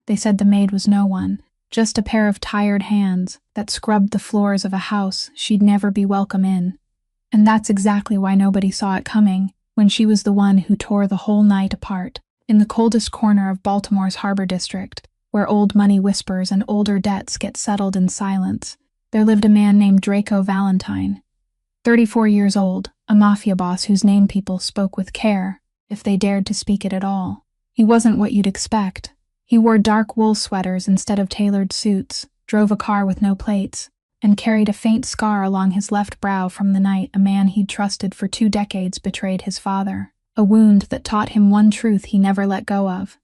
They said the maid was no one, just a pair of tired hands that scrubbed the floors of a house she'd never be welcome in. And that's exactly why nobody saw it coming, when she was the one who tore the whole night apart. In the coldest corner of Baltimore's Harbor District, where old money whispers and older debts get settled in silence, there lived a man named Draco Valentine. 34 years old, a mafia boss whose name people spoke with care, if they dared to speak it at all. He wasn't what you'd expect. He wore dark wool sweaters instead of tailored suits, drove a car with no plates, and carried a faint scar along his left brow from the night a man he'd trusted for 2 decades betrayed his father. A wound that taught him one truth he never let go of: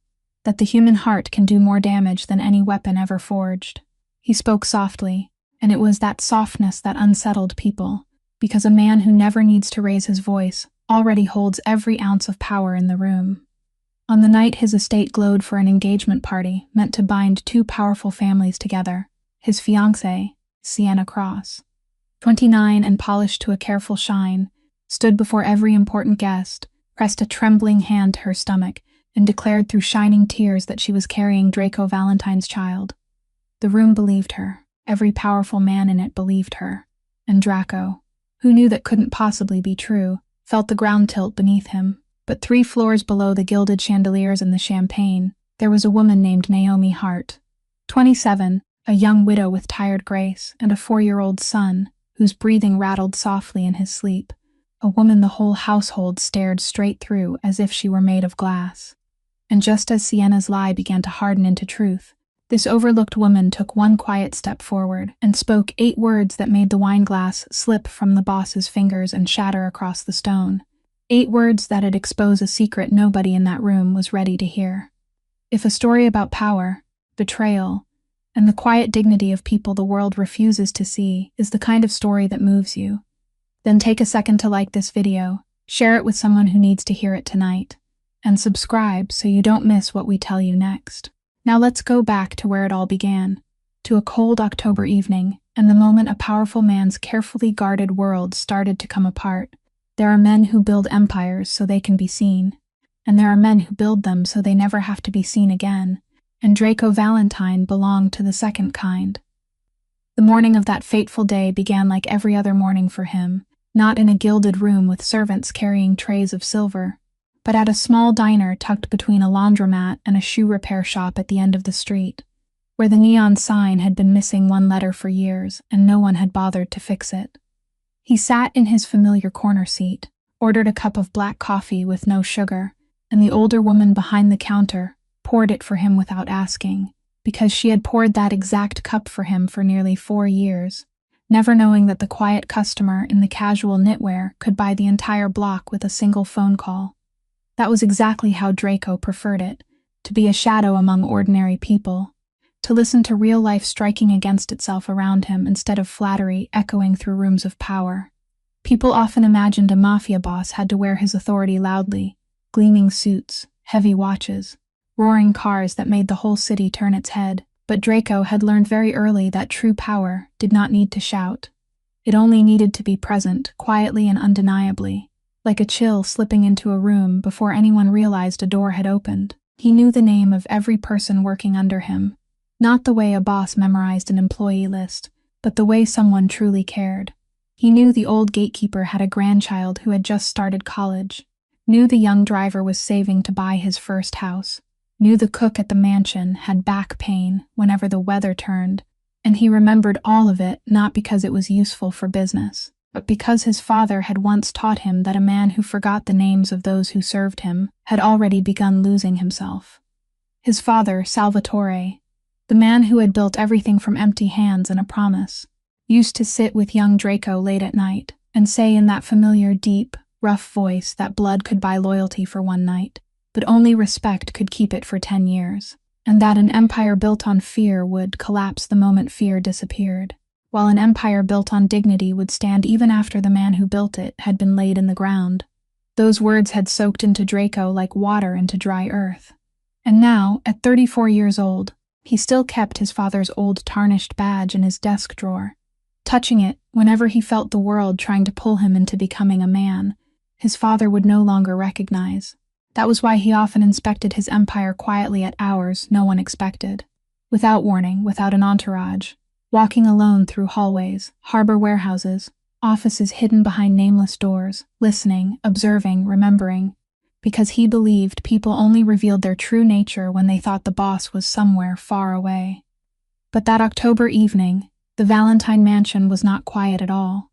that the human heart can do more damage than any weapon ever forged. He spoke softly, and it was that softness that unsettled people, because a man who never needs to raise his voice already holds every ounce of power in the room. On the night his estate glowed for an engagement party meant to bind 2 powerful families together, his fiancée, Sienna Cross, 29 and polished to a careful shine, stood before every important guest, pressed a trembling hand to her stomach, and declared through shining tears that she was carrying Draco Valentine's child. The room believed her. Every powerful man in it believed her. And Draco, who knew that couldn't possibly be true, felt the ground tilt beneath him. But 3 floors below the gilded chandeliers and the champagne, there was a woman named Naomi Hart, 27, a young widow with tired grace, and a 4-year-old son, whose breathing rattled softly in his sleep. A woman the whole household stared straight through as if she were made of glass. And just as Sienna's lie began to harden into truth, this overlooked woman took one quiet step forward and spoke 8 words that made the wine glass slip from the boss's fingers and shatter across the stone. 8 words that'd expose a secret nobody in that room was ready to hear. If a story about power, betrayal, and the quiet dignity of people the world refuses to see is the kind of story that moves you, then take a second to like this video, share it with someone who needs to hear it tonight, and subscribe so you don't miss what we tell you next. Now let's go back to where it all began, to a cold October evening, and the moment a powerful man's carefully guarded world started to come apart. There are men who build empires so they can be seen, and there are men who build them so they never have to be seen again, and Draco Valentine belonged to the second kind. The morning of that fateful day began like every other morning for him, not in a gilded room with servants carrying trays of silver, but at a small diner tucked between a laundromat and a shoe repair shop at the end of the street, where the neon sign had been missing 1 letter for years and no one had bothered to fix it. He sat in his familiar corner seat, ordered a cup of black coffee with no sugar, and the older woman behind the counter poured it for him without asking, because she had poured that exact cup for him for nearly 4 years, never knowing that the quiet customer in the casual knitwear could buy the entire block with a single phone call. That was exactly how Draco preferred it, to be a shadow among ordinary people, to listen to real life striking against itself around him instead of flattery echoing through rooms of power. People often imagined a mafia boss had to wear his authority loudly: gleaming suits, heavy watches, roaring cars that made the whole city turn its head. But Draco had learned very early that true power did not need to shout. It only needed to be present, quietly and undeniably, like a chill slipping into a room before anyone realized a door had opened. He knew the name of every person working under him, not the way a boss memorized an employee list, but the way someone truly cared. He knew the old gatekeeper had a grandchild who had just started college, knew the young driver was saving to buy his first house, knew the cook at the mansion had back pain whenever the weather turned, and he remembered all of it not because it was useful for business, but because his father had once taught him that a man who forgot the names of those who served him had already begun losing himself. His father, Salvatore, the man who had built everything from empty hands and a promise, used to sit with young Draco late at night and say in that familiar, deep, rough voice that blood could buy loyalty for 1 night, but only respect could keep it for 10 years, and that an empire built on fear would collapse the moment fear disappeared, while an empire built on dignity would stand even after the man who built it had been laid in the ground. Those words had soaked into Draco like water into dry earth. And now, at 34 years old, he still kept his father's old tarnished badge in his desk drawer, touching it whenever he felt the world trying to pull him into becoming a man his father would no longer recognize. That was why he often inspected his empire quietly at hours no one expected. Without warning, without an entourage, walking alone through hallways, harbor warehouses, offices hidden behind nameless doors, listening, observing, remembering, because he believed people only revealed their true nature when they thought the boss was somewhere far away. But that October evening, the Valentine mansion was not quiet at all.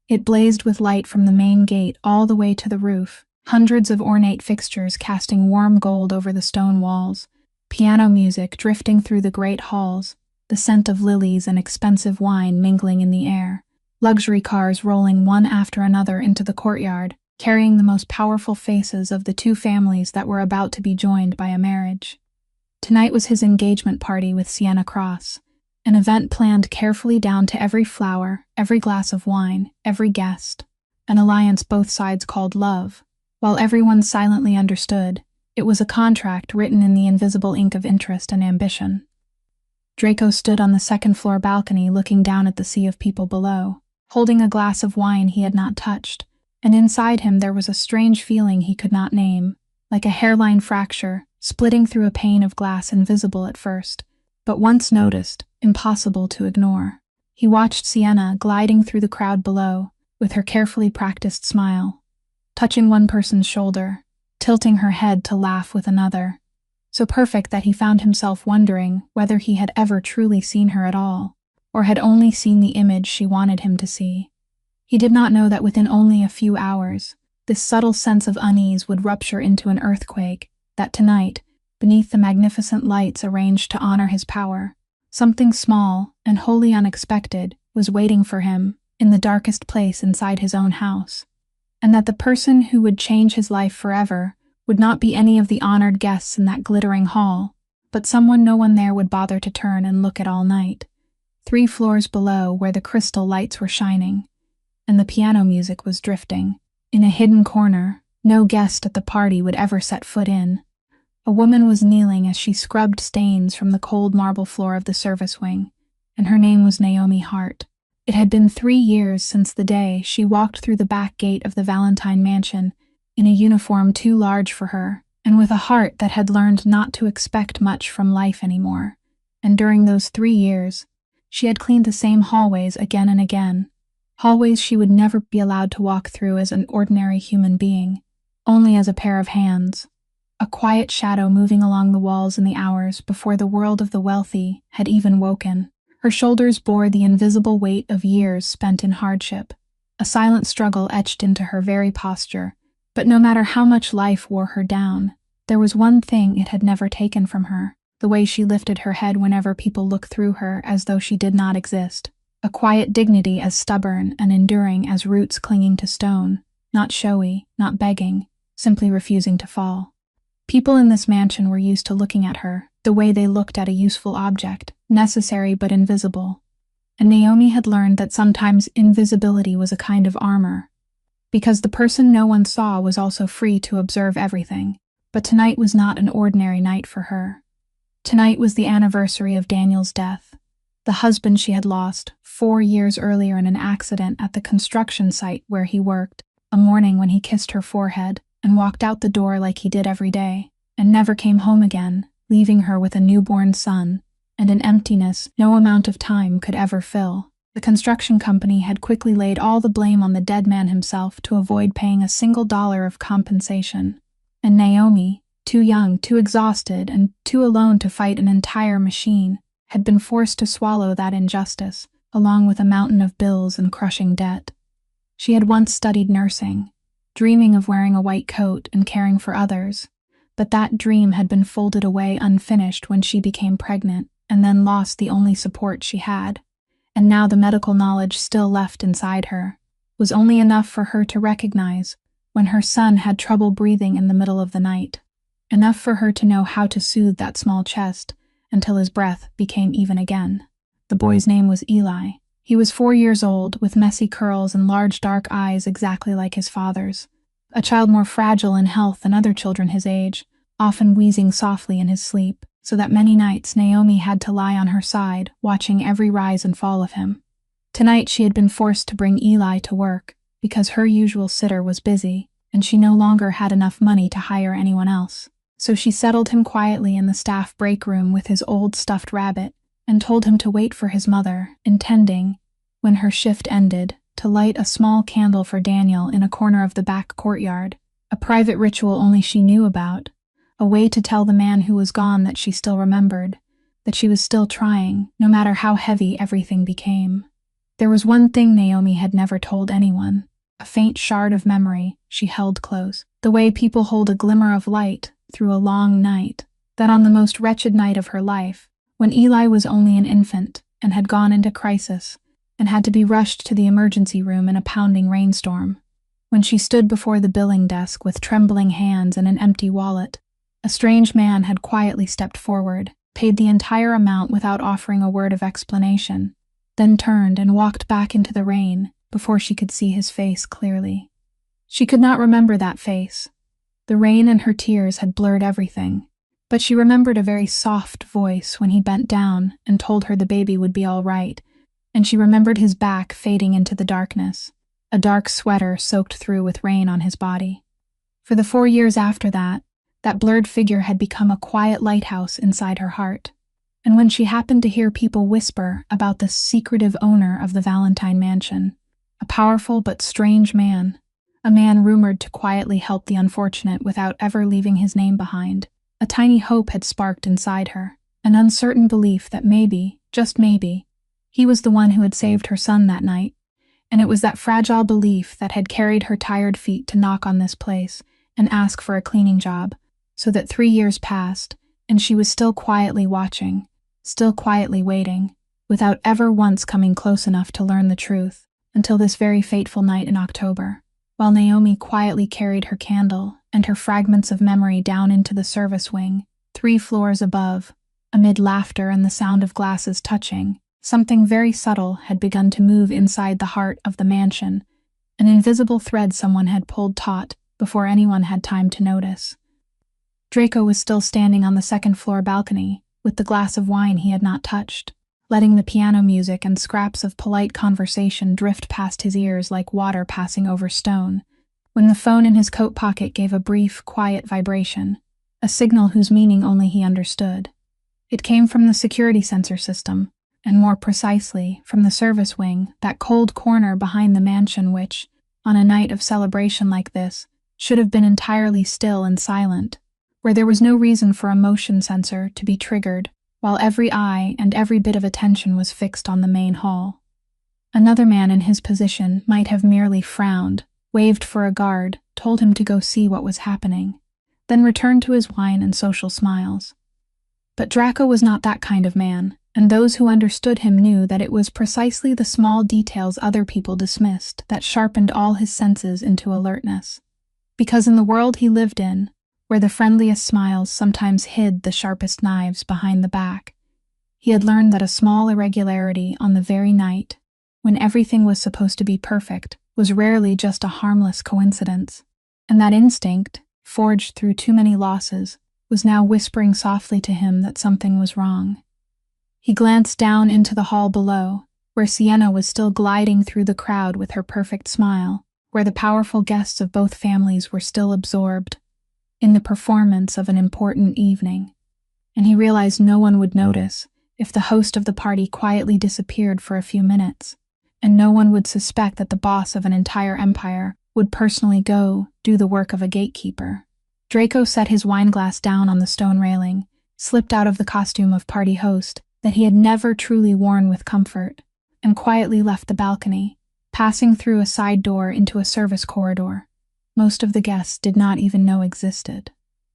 It blazed with light from the main gate all the way to the roof, hundreds of ornate fixtures casting warm gold over the stone walls, piano music drifting through the great halls, the scent of lilies and expensive wine mingling in the air, luxury cars rolling one after another into the courtyard, carrying the most powerful faces of the two families that were about to be joined by a marriage. Tonight was his engagement party with Sienna Cross, an event planned carefully down to every flower, every glass of wine, every guest, an alliance both sides called love, while everyone silently understood. It was a contract written in the invisible ink of interest and ambition. Draco stood on the second-floor balcony looking down at the sea of people below, holding a glass of wine he had not touched, and inside him there was a strange feeling he could not name, like a hairline fracture, splitting through a pane of glass invisible at first, but once noticed, impossible to ignore. He watched Sienna gliding through the crowd below, with her carefully practiced smile, touching one person's shoulder, tilting her head to laugh with another, so perfect that he found himself wondering whether he had ever truly seen her at all, or had only seen the image she wanted him to see. He did not know that within only a few hours, this subtle sense of unease would rupture into an earthquake, that tonight, beneath the magnificent lights arranged to honor his power, something small and wholly unexpected was waiting for him in the darkest place inside his own house, and that the person who would change his life forever would not be any of the honored guests in that glittering hall, but someone no one there would bother to turn and look at all night. 3 floors below, where the crystal lights were shining, and the piano music was drifting, in a hidden corner no guest at the party would ever set foot in, a woman was kneeling as she scrubbed stains from the cold marble floor of the service wing, and her name was Naomi Hart. It had been 3 years since the day she walked through the back gate of the Valentine mansion in a uniform too large for her, and with a heart that had learned not to expect much from life anymore. And during those 3 years, she had cleaned the same hallways again and again, hallways she would never be allowed to walk through as an ordinary human being, only as a pair of hands, a quiet shadow moving along the walls in the hours before the world of the wealthy had even woken. Her shoulders bore the invisible weight of years spent in hardship, a silent struggle etched into her very posture. But no matter how much life wore her down, there was one thing it had never taken from her: the way she lifted her head whenever people looked through her as though she did not exist. A quiet dignity as stubborn and enduring as roots clinging to stone, not showy, not begging, simply refusing to fall. People in this mansion were used to looking at her the way they looked at a useful object, necessary but invisible. And Naomi had learned that sometimes invisibility was a kind of armor, because the person no one saw was also free to observe everything. But tonight was not an ordinary night for her. Tonight was the anniversary of Daniel's death, the husband she had lost 4 years earlier in an accident at the construction site where he worked, a morning when he kissed her forehead and walked out the door like he did every day, and never came home again, leaving her with a newborn son and an emptiness no amount of time could ever fill. The construction company had quickly laid all the blame on the dead man himself to avoid paying a single dollar of compensation, and Naomi, too young, too exhausted, and too alone to fight an entire machine, had been forced to swallow that injustice, along with a mountain of bills and crushing debt. She had once studied nursing, dreaming of wearing a white coat and caring for others, but that dream had been folded away unfinished when she became pregnant and then lost the only support she had. And now the medical knowledge still left inside her was only enough for her to recognize when her son had trouble breathing in the middle of the night, enough for her to know how to soothe that small chest until his breath became even again. The boy's name was Eli. He was 4 years old, with messy curls and large dark eyes exactly like his father's, a child more fragile in health than other children his age, often wheezing softly in his sleep, so that many nights Naomi had to lie on her side, watching every rise and fall of him. Tonight she had been forced to bring Eli to work, because her usual sitter was busy, and she no longer had enough money to hire anyone else. So she settled him quietly in the staff break room with his old stuffed rabbit and told him to wait for his mother, intending, when her shift ended, to light a small candle for Daniel in a corner of the back courtyard, a private ritual only she knew about, a way to tell the man who was gone that she still remembered, that she was still trying, no matter how heavy everything became. There was one thing Naomi had never told anyone, a faint shard of memory she held close, the way people hold a glimmer of light through a long night, that on the most wretched night of her life, when Eli was only an infant and had gone into crisis and had to be rushed to the emergency room in a pounding rainstorm, when she stood before the billing desk with trembling hands and an empty wallet, a strange man had quietly stepped forward, paid the entire amount without offering a word of explanation, then turned and walked back into the rain before she could see his face clearly. She could not remember that face. The rain and her tears had blurred everything, but she remembered a very soft voice when he bent down and told her the baby would be all right, and she remembered his back fading into the darkness, a dark sweater soaked through with rain on his body. For the 4 years after that, that blurred figure had become a quiet lighthouse inside her heart, and when she happened to hear people whisper about the secretive owner of the Valentine mansion, a powerful but strange man, a man rumored to quietly help the unfortunate without ever leaving his name behind, a tiny hope had sparked inside her, an uncertain belief that maybe, just maybe, he was the one who had saved her son that night, and it was that fragile belief that had carried her tired feet to knock on this place and ask for a cleaning job, so that 3 years passed, and she was still quietly watching, still quietly waiting, without ever once coming close enough to learn the truth, until this very fateful night in October, while Naomi quietly carried her candle and her fragments of memory down into the service wing, 3 floors above, amid laughter and the sound of glasses touching. Something very subtle had begun to move inside the heart of the mansion, an invisible thread someone had pulled taut before anyone had time to notice. Draco was still standing on the second-floor balcony, with the glass of wine he had not touched, letting the piano music and scraps of polite conversation drift past his ears like water passing over stone, when the phone in his coat pocket gave a brief, quiet vibration, a signal whose meaning only he understood. It came from the security sensor system, and more precisely, from the service wing, that cold corner behind the mansion which, on a night of celebration like this, should have been entirely still and silent, where there was no reason for a motion sensor to be triggered, while every eye and every bit of attention was fixed on the main hall. Another man in his position might have merely frowned, waved for a guard, told him to go see what was happening, then returned to his wine and social smiles. But Draco was not that kind of man, and those who understood him knew that it was precisely the small details other people dismissed that sharpened all his senses into alertness. Because in the world he lived in, where the friendliest smiles sometimes hid the sharpest knives behind the back, he had learned that a small irregularity on the very night, when everything was supposed to be perfect, was rarely just a harmless coincidence, and that instinct, forged through too many losses, was now whispering softly to him that something was wrong. He glanced down into the hall below, where Sienna was still gliding through the crowd with her perfect smile, where the powerful guests of both families were still absorbed in the performance of an important evening, and he realized no one would notice if the host of the party quietly disappeared for a few minutes, and no one would suspect that the boss of an entire empire would personally go do the work of a gatekeeper. Draco set his wineglass down on the stone railing, slipped out of the costume of party host that he had never truly worn with comfort, and quietly left the balcony, passing through a side door into a service corridor most of the guests did not even know existed.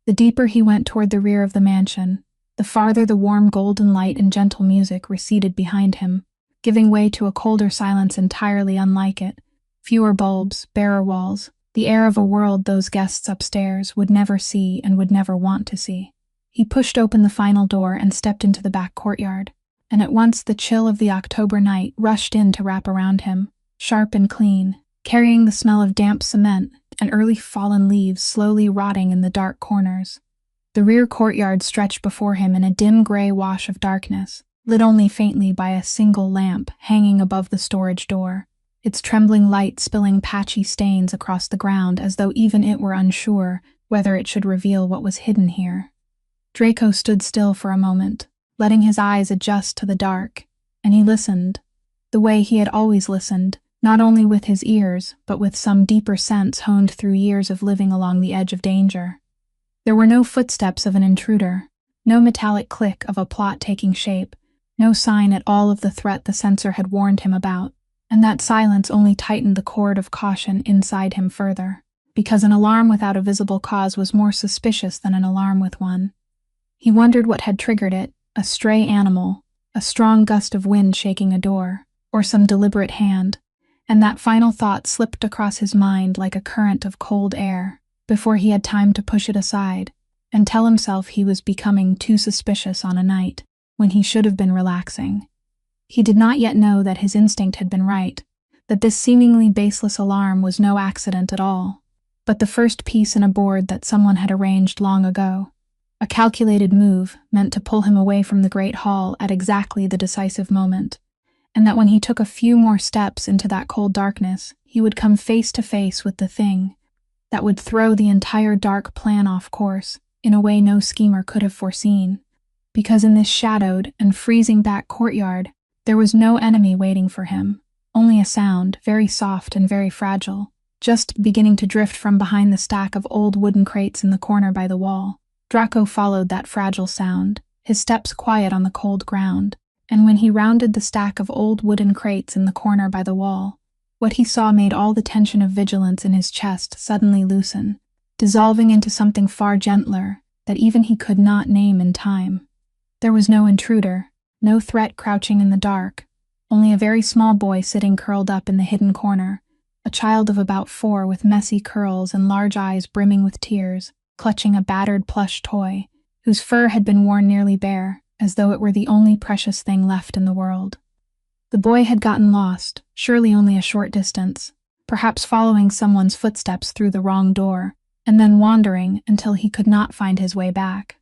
The deeper he went toward the rear of the mansion, the farther the warm golden light and gentle music receded behind him, giving way to a colder silence entirely unlike it, fewer bulbs, barer walls, the air of a world those guests upstairs would never see and would never want to see. He pushed open the final door and stepped into the back courtyard, and at once the chill of the October night rushed in to wrap around him, sharp and clean, carrying the smell of damp cement and early fallen leaves slowly rotting in the dark corners. The rear courtyard stretched before him in a dim gray wash of darkness, lit only faintly by a single lamp hanging above the storage door. its trembling light spilling patchy stains across the ground as though even it were unsure whether it should reveal what was hidden here. Draco stood still for a moment, letting his eyes adjust to the dark, and he listened, the way he had always listened, not only with his ears, but with some deeper sense honed through years of living along the edge of danger. There were no footsteps of an intruder, no metallic click of a plot taking shape, no sign at all of the threat the sensor had warned him about, and that silence only tightened the cord of caution inside him further, because an alarm without a visible cause was more suspicious than an alarm with one. He wondered what had triggered it, a stray animal, a strong gust of wind shaking a door, or some deliberate hand, and that final thought slipped across his mind like a current of cold air, before he had time to push it aside and tell himself he was becoming too suspicious on a night when he should have been relaxing. He did not yet know that his instinct had been right, that this seemingly baseless alarm was no accident at all, but the first piece in a board that someone had arranged long ago, a calculated move meant to pull him away from the great hall at exactly the decisive moment, and that when he took a few more steps into that cold darkness, he would come face to face with the thing that would throw the entire dark plan off course in a way no schemer could have foreseen, because in this shadowed and freezing back courtyard, there was no enemy waiting for him, only a sound, very soft and very fragile, just beginning to drift from behind the stack of old wooden crates in the corner by the wall. Draco followed that fragile sound, his steps quiet on the cold ground, and when he rounded the stack of old wooden crates in the corner by the wall, what he saw made all the tension of vigilance in his chest suddenly loosen, dissolving into something far gentler that even he could not name in time. There was no intruder, no threat crouching in the dark, only a very small boy sitting curled up in the hidden corner, a child of about 4 with messy curls and large eyes brimming with tears, clutching a battered plush toy, whose fur had been worn nearly bare, as though it were the only precious thing left in the world. The boy had gotten lost, surely only a short distance, perhaps following someone's footsteps through the wrong door, and then wandering until he could not find his way back.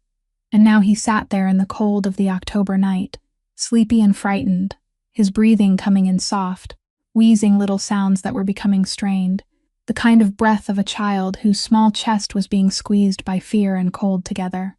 And now he sat there in the cold of the October night, sleepy and frightened, his breathing coming in soft, wheezing little sounds that were becoming strained, the kind of breath of a child whose small chest was being squeezed by fear and cold together.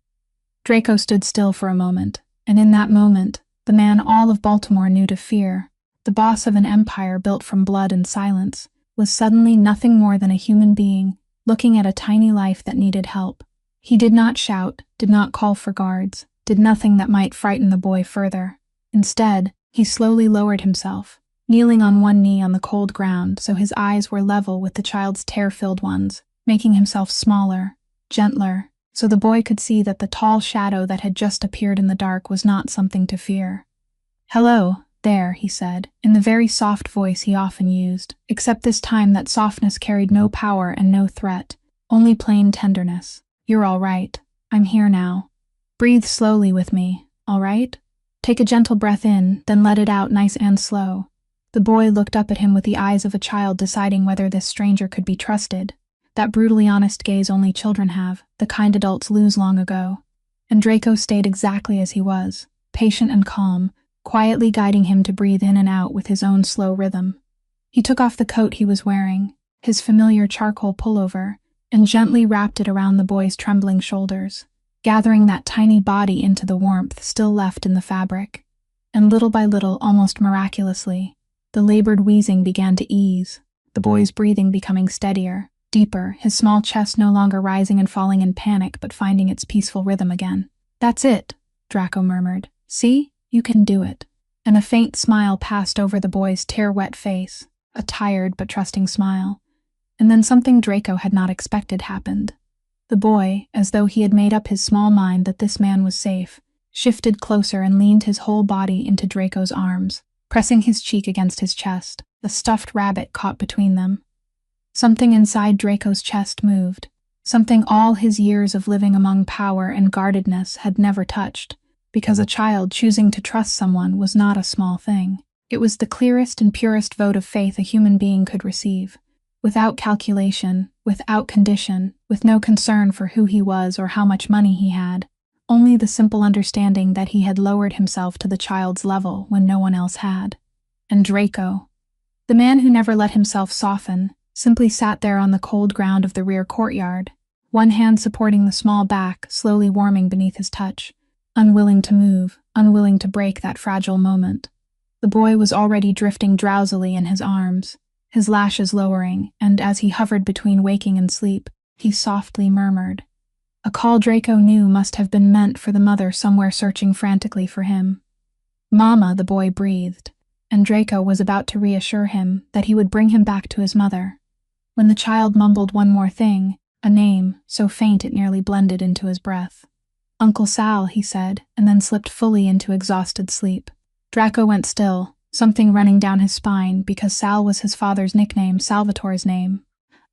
Draco stood still for a moment, and in that moment, the man all of Baltimore knew to fear, the boss of an empire built from blood and silence, was suddenly nothing more than a human being, looking at a tiny life that needed help. He did not shout, did not call for guards, did nothing that might frighten the boy further. Instead, he slowly lowered himself, kneeling on one knee on the cold ground so his eyes were level with the child's tear-filled ones, making himself smaller, gentler, so the boy could see that the tall shadow that had just appeared in the dark was not something to fear. "Hello, there," he said, in the very soft voice he often used, except this time that softness carried no power and no threat, only plain tenderness. "You're all right. I'm here now. Breathe slowly with me, all right? Take a gentle breath in, then let it out nice and slow." The boy looked up at him with the eyes of a child deciding whether this stranger could be trusted, that brutally honest gaze only children have, the kind adults lose long ago. And Draco stayed exactly as he was, patient and calm, quietly guiding him to breathe in and out with his own slow rhythm. He took off the coat he was wearing, his familiar charcoal pullover, and gently wrapped it around the boy's trembling shoulders, gathering that tiny body into the warmth still left in the fabric. And little by little, almost miraculously, the labored wheezing began to ease, the boy's breathing becoming steadier, deeper, his small chest no longer rising and falling in panic but finding its peaceful rhythm again. "That's it," Draco murmured. "See? You can do it." And a faint smile passed over the boy's tear-wet face, a tired but trusting smile. And then something Draco had not expected happened. The boy, as though he had made up his small mind that this man was safe, shifted closer and leaned his whole body into Draco's arms, pressing his cheek against his chest, the stuffed rabbit caught between them. Something inside Draco's chest moved, something all his years of living among power and guardedness had never touched, because a child choosing to trust someone was not a small thing. It was the clearest and purest vote of faith a human being could receive, without calculation, without condition, with no concern for who he was or how much money he had, only the simple understanding that he had lowered himself to the child's level when no one else had. And Draco, The man who never let himself soften simply sat there on the cold ground of the rear courtyard, one hand supporting the small back slowly warming beneath his touch, unwilling to move, unwilling to break that fragile moment. The boy was already drifting drowsily in his arms, his lashes lowering, and as he hovered between waking and sleep, he softly murmured. A call Draco knew must have been meant for the mother somewhere searching frantically for him. "Mama," the boy breathed, and Draco was about to reassure him that he would bring him back to his mother, when the child mumbled one more thing, a name so faint it nearly blended into his breath. "Uncle Sal," he said, and then slipped fully into exhausted sleep. Draco went still, something running down his spine because Sal was his father's nickname, Salvatore's name,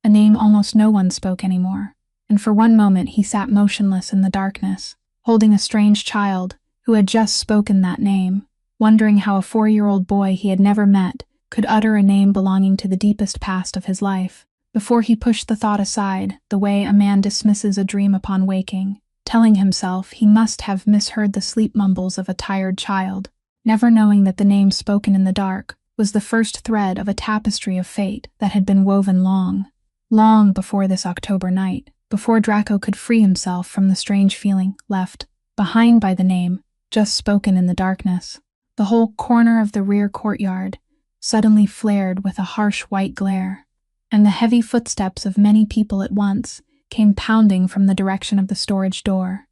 a name almost no one spoke anymore. And for one moment he sat motionless in the darkness, holding a strange child who had just spoken that name, wondering how a 4-year-old boy he had never met could utter a name belonging to the deepest past of his life, before he pushed the thought aside the way a man dismisses a dream upon waking, telling himself he must have misheard the sleep mumbles of a tired child, never knowing that the name spoken in the dark was the first thread of a tapestry of fate that had been woven long before this October night, before Draco could free himself from the strange feeling left behind by the name just spoken in the darkness. The whole corner of the rear courtyard suddenly flared with a harsh white glare, and the heavy footsteps of many people at once came pounding from the direction of the storage door.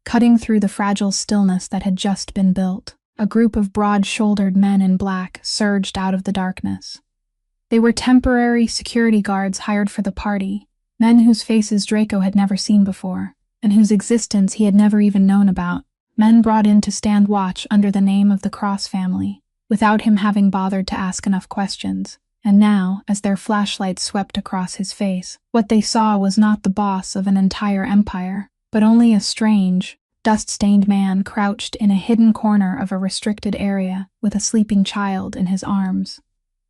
Cutting through the fragile stillness that had just been built, a group of broad-shouldered men in black surged out of the darkness. They were temporary security guards hired for the party, men whose faces Draco had never seen before, and whose existence he had never even known about, men brought in to stand watch under the name of the Cross family, without him having bothered to ask enough questions. And now, as their flashlights swept across his face, what they saw was not the boss of an entire empire, but only a strange, dust-stained man crouched in a hidden corner of a restricted area with a sleeping child in his arms.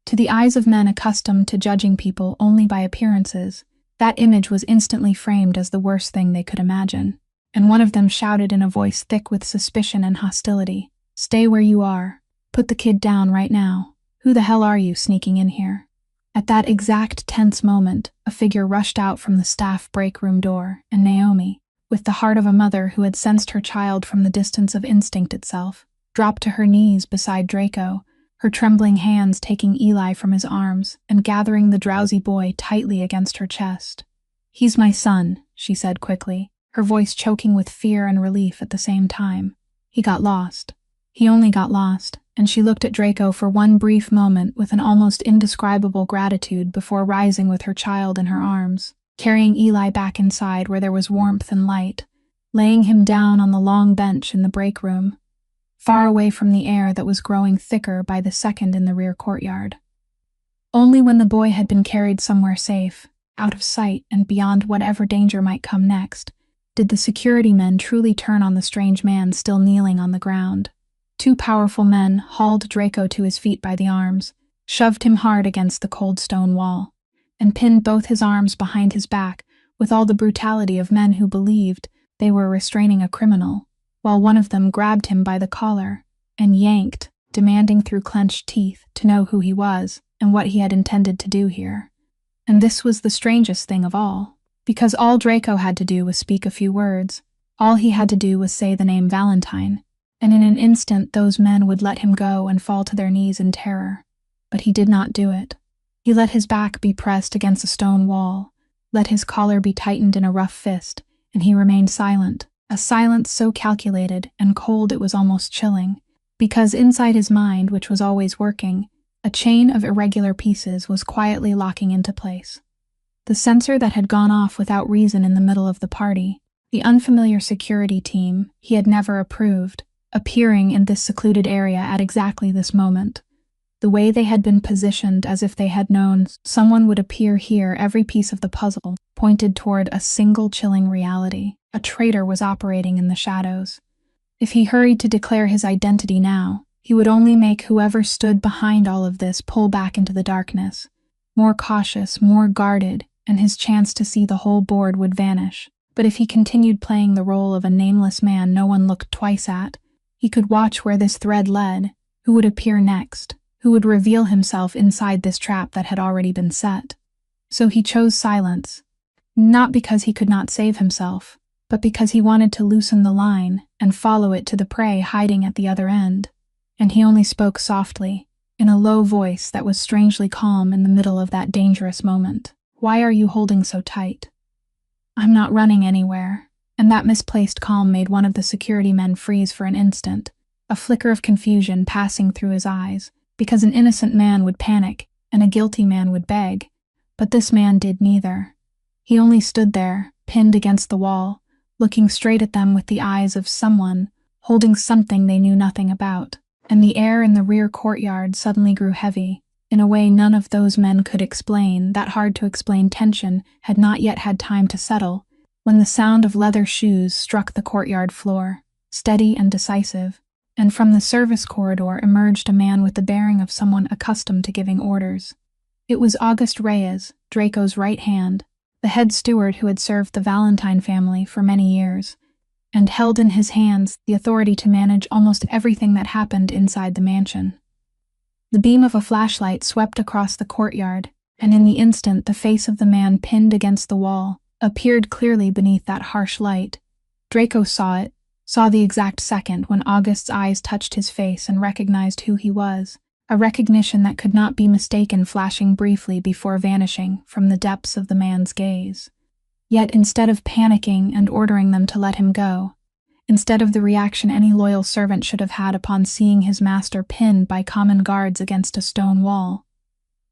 To the eyes of men accustomed to judging people only by appearances, that image was instantly framed as the worst thing they could imagine, and one of them shouted in a voice thick with suspicion and hostility, "Stay where you are. Put the kid down right now. Who the hell are you sneaking in here?" At that exact tense moment, a figure rushed out from the staff break room door, and Naomi, with the heart of a mother who had sensed her child from the distance of instinct itself, dropped to her knees beside Draco, her trembling hands taking Eli from his arms and gathering the drowsy boy tightly against her chest. "He's my son," she said quickly, her voice choking with fear and relief at the same time. "He got lost. He only got lost," and she looked at Draco for one brief moment with an almost indescribable gratitude before rising with her child in her arms, carrying Eli back inside where there was warmth and light, laying him down on the long bench in the break room, far away from the air that was growing thicker by the second in the rear courtyard. Only when the boy had been carried somewhere safe, out of sight and beyond whatever danger might come next, did the security men truly turn on the strange man still kneeling on the ground. 2 powerful men hauled Draco to his feet by the arms, shoved him hard against the cold stone wall, and pinned both his arms behind his back with all the brutality of men who believed they were restraining a criminal, while one of them grabbed him by the collar and yanked, demanding through clenched teeth to know who he was and what he had intended to do here. And this was the strangest thing of all, because all Draco had to do was speak a few words. All he had to do was say the name Valentine, and in an instant those men would let him go and fall to their knees in terror. But he did not do it. He let his back be pressed against a stone wall, let his collar be tightened in a rough fist, and he remained silent, a silence so calculated and cold it was almost chilling, because inside his mind, which was always working, a chain of irregular pieces was quietly locking into place. The sensor that had gone off without reason in the middle of the party, the unfamiliar security team he had never approved, appearing in this secluded area at exactly this moment. The way they had been positioned as if they had known someone would appear here, every piece of the puzzle pointed toward a single chilling reality. A traitor was operating in the shadows. If he hurried to declare his identity now, he would only make whoever stood behind all of this pull back into the darkness, more cautious, more guarded, and his chance to see the whole board would vanish. But if he continued playing the role of a nameless man no one looked twice at, he could watch where this thread led, who would appear next, who would reveal himself inside this trap that had already been set. So he chose silence, not because he could not save himself, but because he wanted to loosen the line and follow it to the prey hiding at the other end. And he only spoke softly, in a low voice that was strangely calm in the middle of that dangerous moment. "Why are you holding so tight?" "I'm not running anywhere." And that misplaced calm made one of the security men freeze for an instant, a flicker of confusion passing through his eyes, because an innocent man would panic and a guilty man would beg, but this man did neither. He only stood there, pinned against the wall, looking straight at them with the eyes of someone holding something they knew nothing about, and the air in the rear courtyard suddenly grew heavy, in a way none of those men could explain. That hard-to-explain tension had not yet had time to settle, when the sound of leather shoes struck the courtyard floor, steady and decisive, and from the service corridor emerged a man with the bearing of someone accustomed to giving orders. It was August Reyes, Draco's right hand, the head steward who had served the Valentine family for many years, and held in his hands the authority to manage almost everything that happened inside the mansion. The beam of a flashlight swept across the courtyard, and in the instant the face of the man pinned against the wall appeared clearly beneath that harsh light. Draco saw it, saw the exact second when August's eyes touched his face and recognized who he was, a recognition that could not be mistaken, flashing briefly before vanishing from the depths of the man's gaze. Yet instead of panicking and ordering them to let him go, instead of the reaction any loyal servant should have had upon seeing his master pinned by common guards against a stone wall,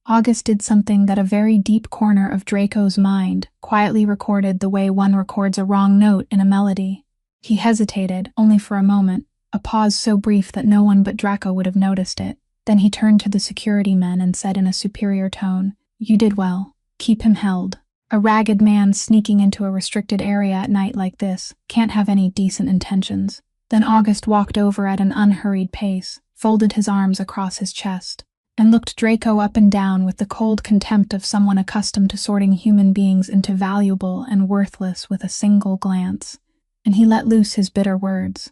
August did something that a very deep corner of Draco's mind quietly recorded the way one records a wrong note in a melody. He hesitated, only for a moment, a pause so brief that no one but Draco would have noticed it. Then he turned to the security men and said in a superior tone, "You did well. Keep him held. A ragged man sneaking into a restricted area at night like this can't have any decent intentions." Then August walked over at an unhurried pace, folded his arms across his chest, and looked Draco up and down with the cold contempt of someone accustomed to sorting human beings into valuable and worthless with a single glance. And he let loose his bitter words.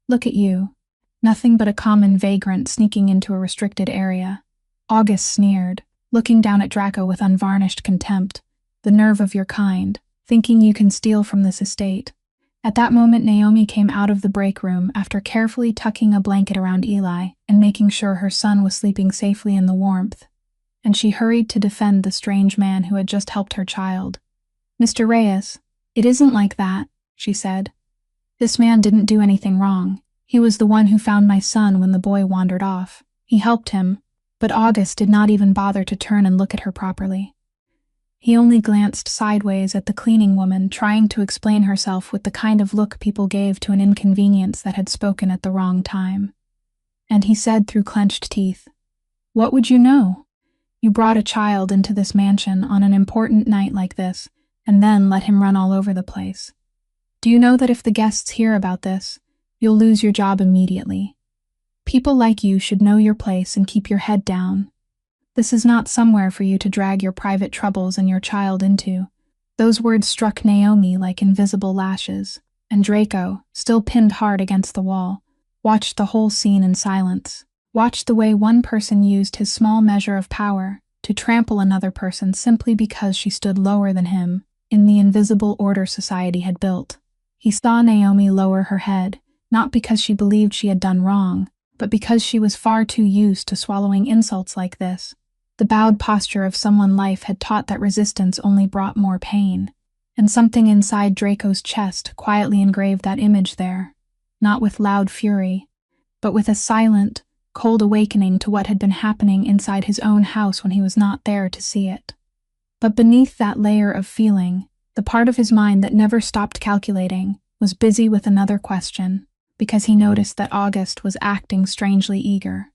"Look at you. Nothing but a common vagrant sneaking into a restricted area." August sneered, looking down at Draco with unvarnished contempt. "The nerve of your kind, thinking you can steal from this estate." At that moment Naomi came out of the break room after carefully tucking a blanket around Eli and making sure her son was sleeping safely in the warmth, and she hurried to defend the strange man who had just helped her child. "Mr. Reyes, it isn't like that," she said. "This man didn't do anything wrong. He was the one who found my son when the boy wandered off. He helped him." But August did not even bother to turn and look at her properly. He only glanced sideways at the cleaning woman, trying to explain herself with the kind of look people gave to an inconvenience that had spoken at the wrong time. And he said through clenched teeth, "What would you know? You brought a child into this mansion on an important night like this, and then let him run all over the place. Do you know that if the guests hear about this, you'll lose your job immediately? People like you should know your place and keep your head down. This is not somewhere for you to drag your private troubles and your child into." Those words struck Naomi like invisible lashes, and Draco, still pinned hard against the wall, watched the whole scene in silence, watched the way one person used his small measure of power to trample another person simply because she stood lower than him in the invisible order society had built. He saw Naomi lower her head, not because she believed she had done wrong, but because she was far too used to swallowing insults like this. The bowed posture of someone life had taught that resistance only brought more pain, and something inside Draco's chest quietly engraved that image there, not with loud fury, but with a silent, cold awakening to what had been happening inside his own house when he was not there to see it. But beneath that layer of feeling, the part of his mind that never stopped calculating was busy with another question, because he noticed that August was acting strangely eager.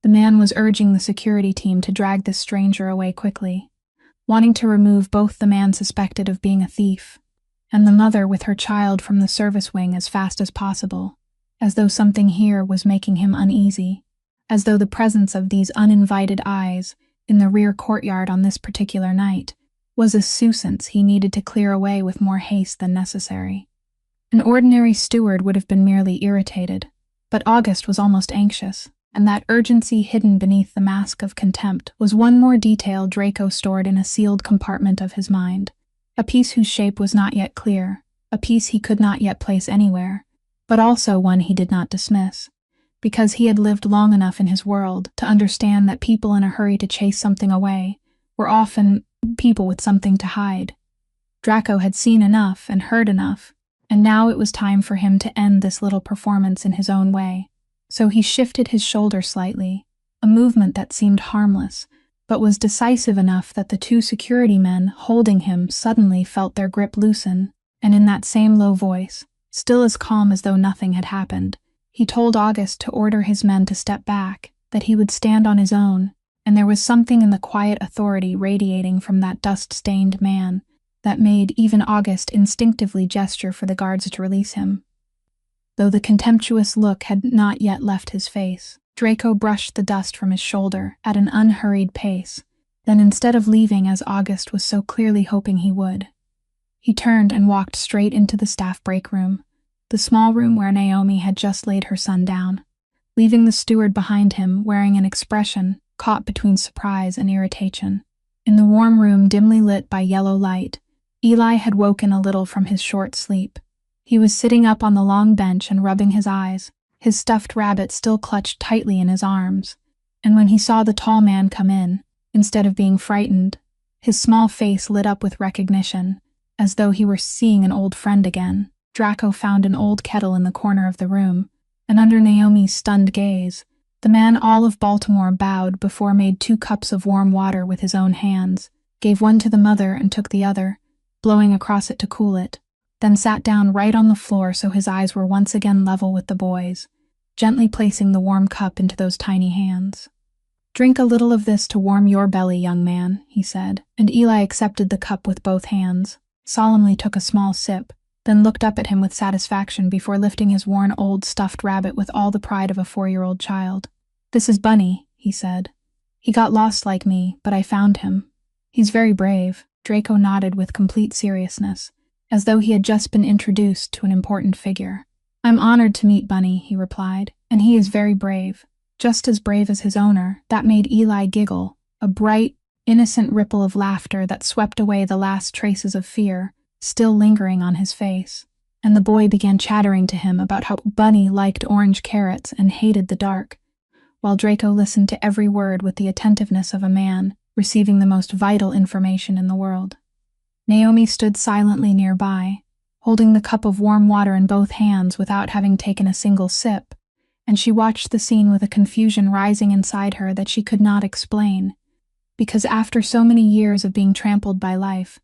The man was urging the security team to drag this stranger away quickly, wanting to remove both the man suspected of being a thief and the mother with her child from the service wing as fast as possible, as though something here was making him uneasy, as though the presence of these uninvited eyes in the rear courtyard on this particular night was a nuisance he needed to clear away with more haste than necessary. An ordinary steward would have been merely irritated, but August was almost anxious. and that urgency hidden beneath the mask of contempt was one more detail Draco stored in a sealed compartment of his mind. A piece whose shape was not yet clear, a piece he could not yet place anywhere, but also one he did not dismiss, because he had lived long enough in his world to understand that people in a hurry to chase something away were often people with something to hide. Draco had seen enough and heard enough, and now it was time for him to end this little performance in his own way. So he shifted his shoulder slightly, a movement that seemed harmless, but was decisive enough that the two security men holding him suddenly felt their grip loosen, and in that same low voice, still as calm as though nothing had happened, he told August to order his men to step back, that he would stand on his own, and there was something in the quiet authority radiating from that dust-stained man that made even August instinctively gesture for the guards to release him. Though the contemptuous look had not yet left his face, Draco brushed the dust from his shoulder at an unhurried pace. Then instead of leaving as August was so clearly hoping he would, he turned and walked straight into the staff break room, the small room where Naomi had just laid her son down, leaving the steward behind him wearing an expression caught between surprise and irritation. In the warm room dimly lit by yellow light, Eli had woken a little from his short sleep. He was sitting up on the long bench and rubbing his eyes, his stuffed rabbit still clutched tightly in his arms, and when he saw the tall man come in, instead of being frightened, his small face lit up with recognition, as though he were seeing an old friend again. Draco found an old kettle in the corner of the room, and under Naomi's stunned gaze, the man all of Baltimore bowed before made 2 cups of warm water with his own hands, gave one to the mother and took the other, blowing across it to cool it, then sat down right on the floor so his eyes were once again level with the boys, gently placing the warm cup into those tiny hands. "Drink a little of this to warm your belly, young man," he said, and Eli accepted the cup with both hands, solemnly took a small sip, then looked up at him with satisfaction before lifting his worn old stuffed rabbit with all the pride of a 4-year-old child. "This is Bunny," he said. "He got lost like me, but I found him. He's very brave." Draco nodded with complete seriousness, as though he had just been introduced to an important figure. "I'm honored to meet Bunny," he replied, "and he is very brave. Just as brave as his owner." That made Eli giggle, a bright, innocent ripple of laughter that swept away the last traces of fear still lingering on his face, and the boy began chattering to him about how Bunny liked orange carrots and hated the dark, while Draco listened to every word with the attentiveness of a man receiving the most vital information in the world. Naomi stood silently nearby, holding the cup of warm water in both hands without having taken a single sip, and she watched the scene with a confusion rising inside her that she could not explain, because after so many years of being trampled by life,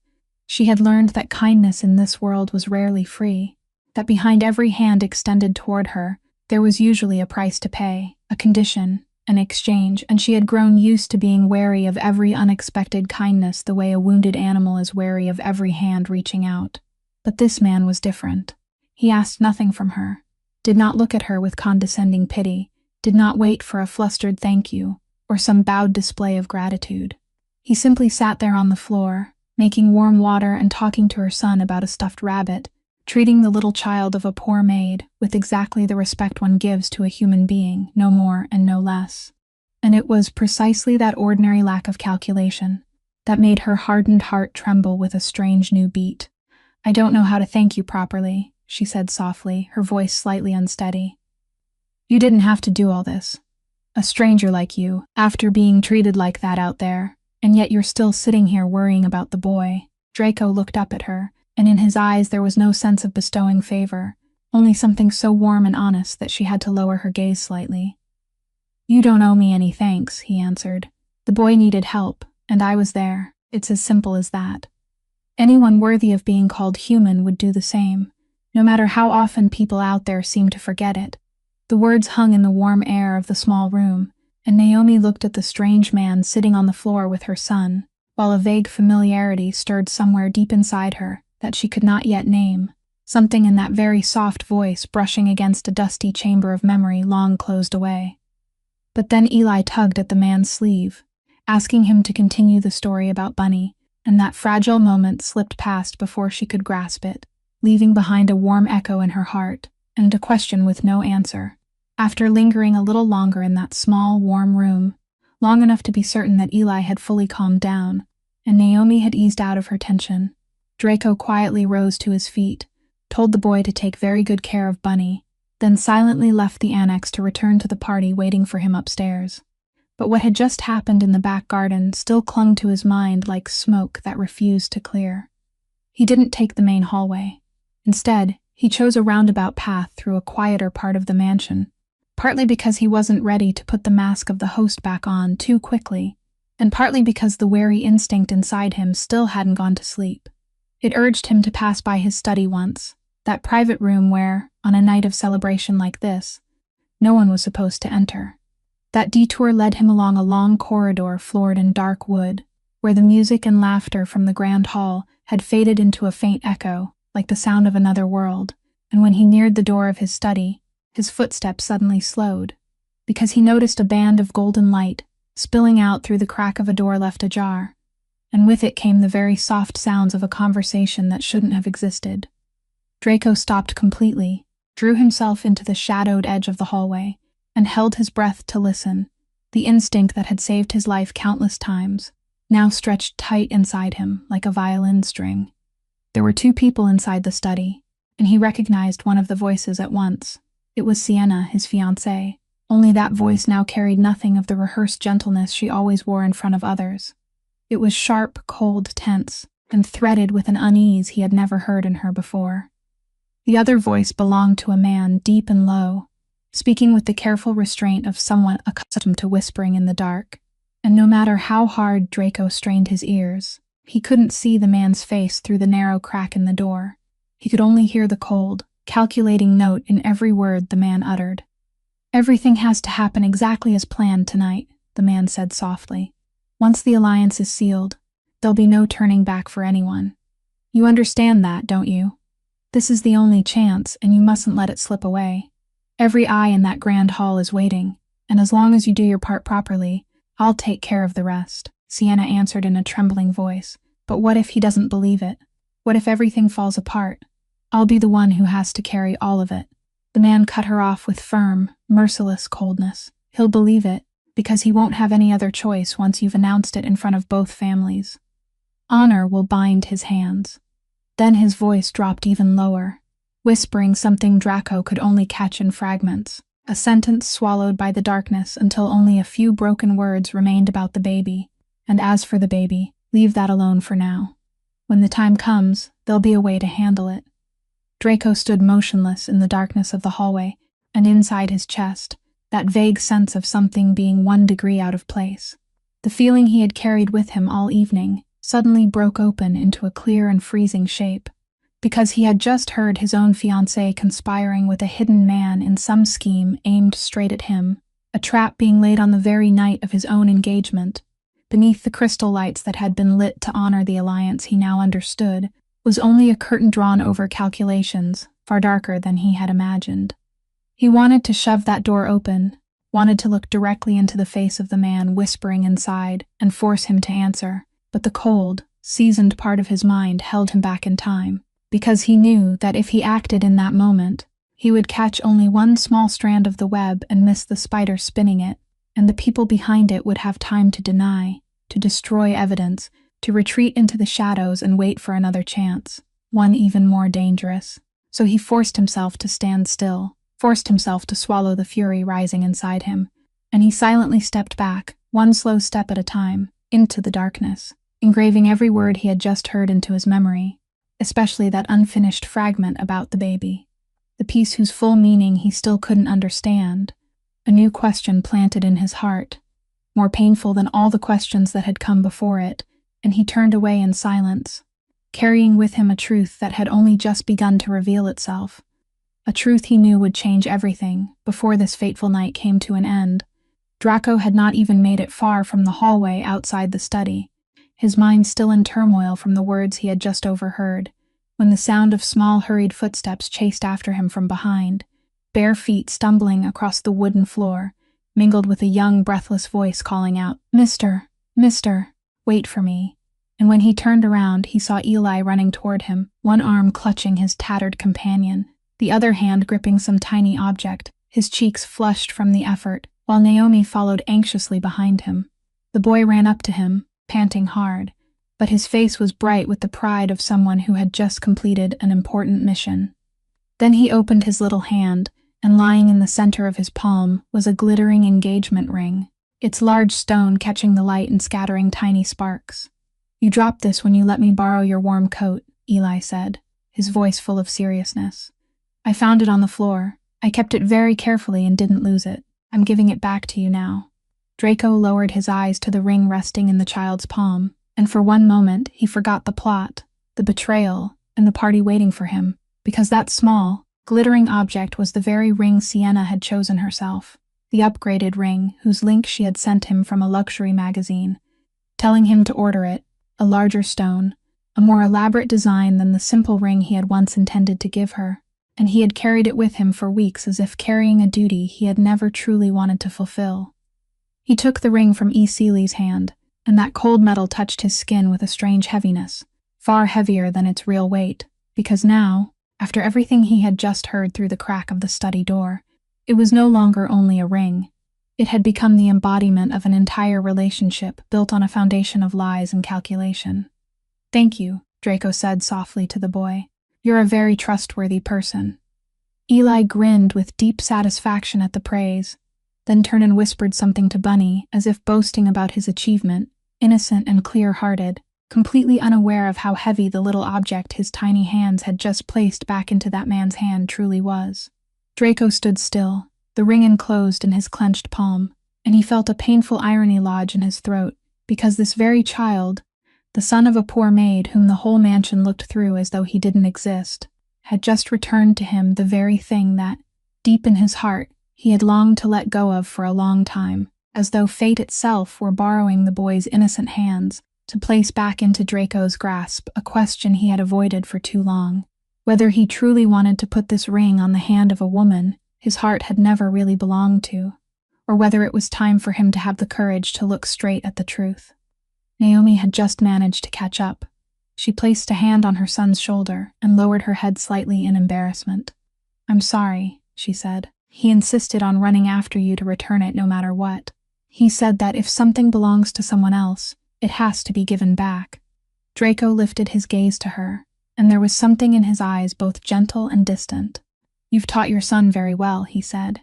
she had learned that kindness in this world was rarely free, that behind every hand extended toward her, there was usually a price to pay, a condition, an exchange, and she had grown used to being wary of every unexpected kindness the way a wounded animal is wary of every hand reaching out. But this man was different. He asked nothing from her, did not look at her with condescending pity, did not wait for a flustered thank you, or some bowed display of gratitude. He simply sat there on the floor, making warm water and talking to her son about a stuffed rabbit, treating the little child of a poor maid with exactly the respect one gives to a human being, no more and no less. And it was precisely that ordinary lack of calculation that made her hardened heart tremble with a strange new beat. "I don't know how to thank you properly," she said softly, her voice slightly unsteady. "You didn't have to do all this. A stranger like you, after being treated like that out there, and yet you're still sitting here worrying about the boy." Draco looked up at her, and in his eyes there was no sense of bestowing favor, only something so warm and honest that she had to lower her gaze slightly. "You don't owe me any thanks," he answered. "The boy needed help, and I was there. It's as simple as that. Anyone worthy of being called human would do the same, no matter how often people out there seem to forget it." The words hung in the warm air of the small room, and Naomi looked at the strange man sitting on the floor with her son, while a vague familiarity stirred somewhere deep inside her that she could not yet name, something in that very soft voice brushing against a dusty chamber of memory long closed away. But then Eli tugged at the man's sleeve, asking him to continue the story about Bunny, and that fragile moment slipped past before she could grasp it, leaving behind a warm echo in her heart, and a question with no answer. After lingering a little longer in that small, warm room, long enough to be certain that Eli had fully calmed down, and Naomi had eased out of her tension, Draco quietly rose to his feet, told the boy to take very good care of Bunny, then silently left the annex to return to the party waiting for him upstairs. But what had just happened in the back garden still clung to his mind like smoke that refused to clear. He didn't take the main hallway. Instead, he chose a roundabout path through a quieter part of the mansion, partly because he wasn't ready to put the mask of the host back on too quickly, and partly because the wary instinct inside him still hadn't gone to sleep. It urged him to pass by his study once, that private room where, on a night of celebration like this, no one was supposed to enter. That detour led him along a long corridor floored in dark wood, where the music and laughter from the grand hall had faded into a faint echo, like the sound of another world, and when he neared the door of his study, his footsteps suddenly slowed, because he noticed a band of golden light spilling out through the crack of a door left ajar, and with it came the very soft sounds of a conversation that shouldn't have existed. Draco stopped completely, drew himself into the shadowed edge of the hallway, and held his breath to listen. The instinct that had saved his life countless times now stretched tight inside him like a violin string. There were two people inside the study, and he recognized one of the voices at once. It was Sienna, his fiancée, only that voice now carried nothing of the rehearsed gentleness she always wore in front of others. It was sharp, cold, tense, and threaded with an unease he had never heard in her before. The other voice belonged to a man deep and low, speaking with the careful restraint of someone accustomed to whispering in the dark, and no matter how hard Draco strained his ears, he couldn't see the man's face through the narrow crack in the door. He could only hear the cold, calculating note in every word the man uttered. "Everything has to happen exactly as planned tonight," the man said softly. "Once the alliance is sealed, there'll be no turning back for anyone. You understand that, don't you? This is the only chance, and you mustn't let it slip away. Every eye in that grand hall is waiting, and as long as you do your part properly, I'll take care of the rest." Sienna answered in a trembling voice. "But what if he doesn't believe it? What if everything falls apart? I'll be the one who has to carry all of it." The man cut her off with firm, merciless coldness. "He'll believe it, because he won't have any other choice once you've announced it in front of both families. Honor will bind his hands." Then his voice dropped even lower, whispering something Draco could only catch in fragments, a sentence swallowed by the darkness until only a few broken words remained about the baby. "And as for the baby, leave that alone for now. When the time comes, there'll be a way to handle it." Draco stood motionless in the darkness of the hallway, and inside his chest, that vague sense of something being 1 degree out of place. The feeling he had carried with him all evening suddenly broke open into a clear and freezing shape, because he had just heard his own fiancée conspiring with a hidden man in some scheme aimed straight at him, a trap being laid on the very night of his own engagement. Beneath the crystal lights that had been lit to honor the alliance, he now understood, was only a curtain drawn over calculations, far darker than he had imagined. He wanted to shove that door open, wanted to look directly into the face of the man whispering inside and force him to answer, but the cold, seasoned part of his mind held him back in time, because he knew that if he acted in that moment, he would catch only one small strand of the web and miss the spider spinning it, and the people behind it would have time to deny, to destroy evidence, to retreat into the shadows and wait for another chance, one even more dangerous. So he forced himself to stand still, forced himself to swallow the fury rising inside him, and he silently stepped back, one slow step at a time, into the darkness, engraving every word he had just heard into his memory, especially that unfinished fragment about the baby, the piece whose full meaning he still couldn't understand. A new question planted in his heart, more painful than all the questions that had come before it, and he turned away in silence, carrying with him a truth that had only just begun to reveal itself, a truth he knew would change everything before this fateful night came to an end. Draco had not even made it far from the hallway outside the study, his mind still in turmoil from the words he had just overheard, when the sound of small hurried footsteps chased after him from behind, bare feet stumbling across the wooden floor, mingled with a young, breathless voice calling out, Mister, wait for me." And when he turned around, he saw Eli running toward him, one arm clutching his tattered companion, the other hand gripping some tiny object, his cheeks flushed from the effort, while Naomi followed anxiously behind him. The boy ran up to him, panting hard, but his face was bright with the pride of someone who had just completed an important mission. Then he opened his little hand, and lying in the center of his palm was a glittering engagement ring, its large stone catching the light and scattering tiny sparks. "You dropped this when you let me borrow your warm coat," Eli said, his voice full of seriousness. "I found it on the floor. I kept it very carefully and didn't lose it. I'm giving it back to you now." Draco lowered his eyes to the ring resting in the child's palm, and for one moment he forgot the plot, the betrayal, and the party waiting for him, because that small, glittering object was the very ring Sienna had chosen herself, the upgraded ring whose link she had sent him from a luxury magazine, telling him to order it, a larger stone, a more elaborate design than the simple ring he had once intended to give her, and he had carried it with him for weeks as if carrying a duty he had never truly wanted to fulfill. He took the ring from E. Seeley's hand, and that cold metal touched his skin with a strange heaviness, far heavier than its real weight, because now, after everything he had just heard through the crack of the study door, it was no longer only a ring. It had become the embodiment of an entire relationship built on a foundation of lies and calculation. "Thank you," Draco said softly to the boy. "You're a very trustworthy person." Eli grinned with deep satisfaction at the praise, then turned and whispered something to Bunny as if boasting about his achievement, innocent and clear-hearted, completely unaware of how heavy the little object his tiny hands had just placed back into that man's hand truly was. Draco stood still, the ring enclosed in his clenched palm, and he felt a painful irony lodge in his throat, because this very child, the son of a poor maid whom the whole mansion looked through as though he didn't exist, had just returned to him the very thing that, deep in his heart, he had longed to let go of for a long time, as though fate itself were borrowing the boy's innocent hands to place back into Draco's grasp a question he had avoided for too long. Whether he truly wanted to put this ring on the hand of a woman his heart had never really belonged to, or whether it was time for him to have the courage to look straight at the truth. Naomi had just managed to catch up. She placed a hand on her son's shoulder and lowered her head slightly in embarrassment. "I'm sorry," she said. "He insisted on running after you to return it no matter what. He said that if something belongs to someone else, it has to be given back." Draco lifted his gaze to her, and there was something in his eyes both gentle and distant. "You've taught your son very well," he said.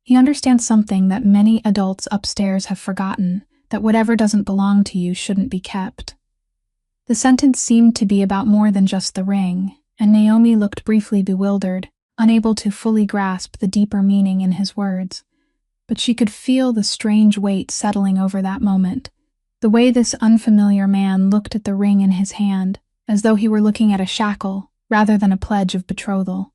"He understands something that many adults upstairs have forgotten, that whatever doesn't belong to you shouldn't be kept." The sentence seemed to be about more than just the ring, and Naomi looked briefly bewildered, unable to fully grasp the deeper meaning in his words. But she could feel the strange weight settling over that moment, the way this unfamiliar man looked at the ring in his hand, as though he were looking at a shackle rather than a pledge of betrothal.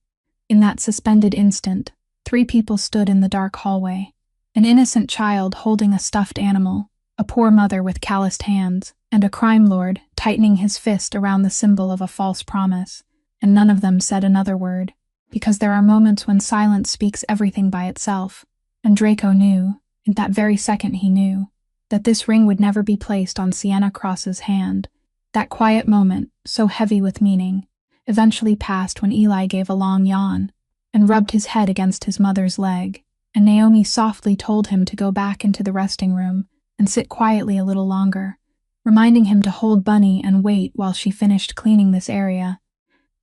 In that suspended instant, 3 people stood in the dark hallway, an innocent child holding a stuffed animal, a poor mother with calloused hands, and a crime lord tightening his fist around the symbol of a false promise, and none of them said another word, because there are moments when silence speaks everything by itself, and Draco knew, in that very second he knew, that this ring would never be placed on Sienna Cross's hand. That quiet moment, so heavy with meaning, eventually passed when Eli gave a long yawn and rubbed his head against his mother's leg, and Naomi softly told him to go back into the resting room and sit quietly a little longer, reminding him to hold Bunny and wait while she finished cleaning this area.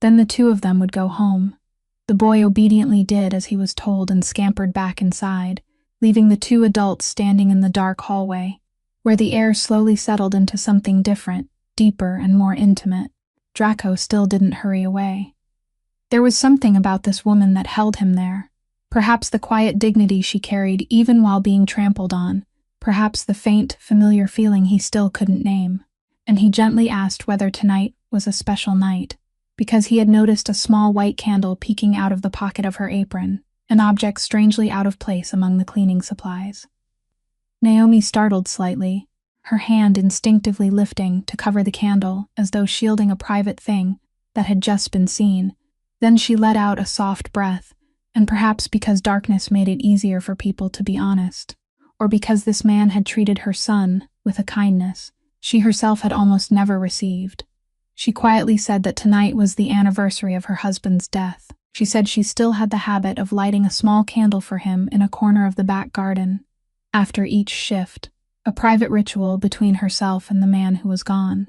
Then the 2 of them would go home. The boy obediently did as he was told and scampered back inside, leaving the 2 adults standing in the dark hallway, where the air slowly settled into something different, deeper and more intimate. Draco still didn't hurry away. There was something about this woman that held him there. Perhaps the quiet dignity she carried even while being trampled on, perhaps the faint, familiar feeling he still couldn't name. And he gently asked whether tonight was a special night, because he had noticed a small white candle peeking out of the pocket of her apron, an object strangely out of place among the cleaning supplies. Naomi startled slightly, her hand instinctively lifting to cover the candle as though shielding a private thing that had just been seen. Then she let out a soft breath, and perhaps because darkness made it easier for people to be honest, or because this man had treated her son with a kindness she herself had almost never received, she quietly said that tonight was the anniversary of her husband's death, She said she still had the habit of lighting a small candle for him in a corner of the back garden, after each shift, a private ritual between herself and the man who was gone.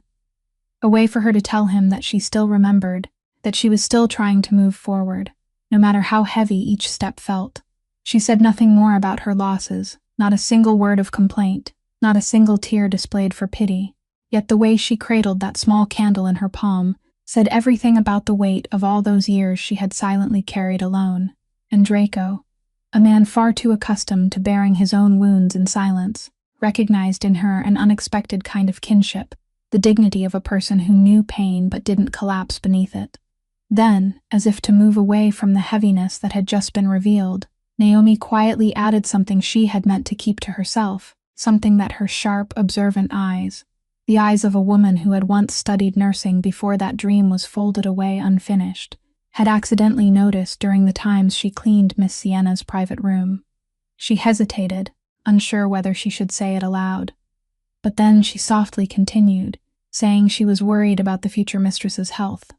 A way for her to tell him that she still remembered, that she was still trying to move forward, no matter how heavy each step felt. She said nothing more about her losses, not a single word of complaint, not a single tear displayed for pity. Yet the way she cradled that small candle in her palm said everything about the weight of all those years she had silently carried alone. And Draco, a man far too accustomed to bearing his own wounds in silence, recognized in her an unexpected kind of kinship, the dignity of a person who knew pain but didn't collapse beneath it. Then, as if to move away from the heaviness that had just been revealed, Naomi quietly added something she had meant to keep to herself, something that her sharp, observant eyes, the eyes of a woman who had once studied nursing before that dream was folded away unfinished, had accidentally noticed during the times she cleaned Miss Sienna's private room. She hesitated, unsure whether she should say it aloud. But then she softly continued, saying she was worried about the future mistress's health,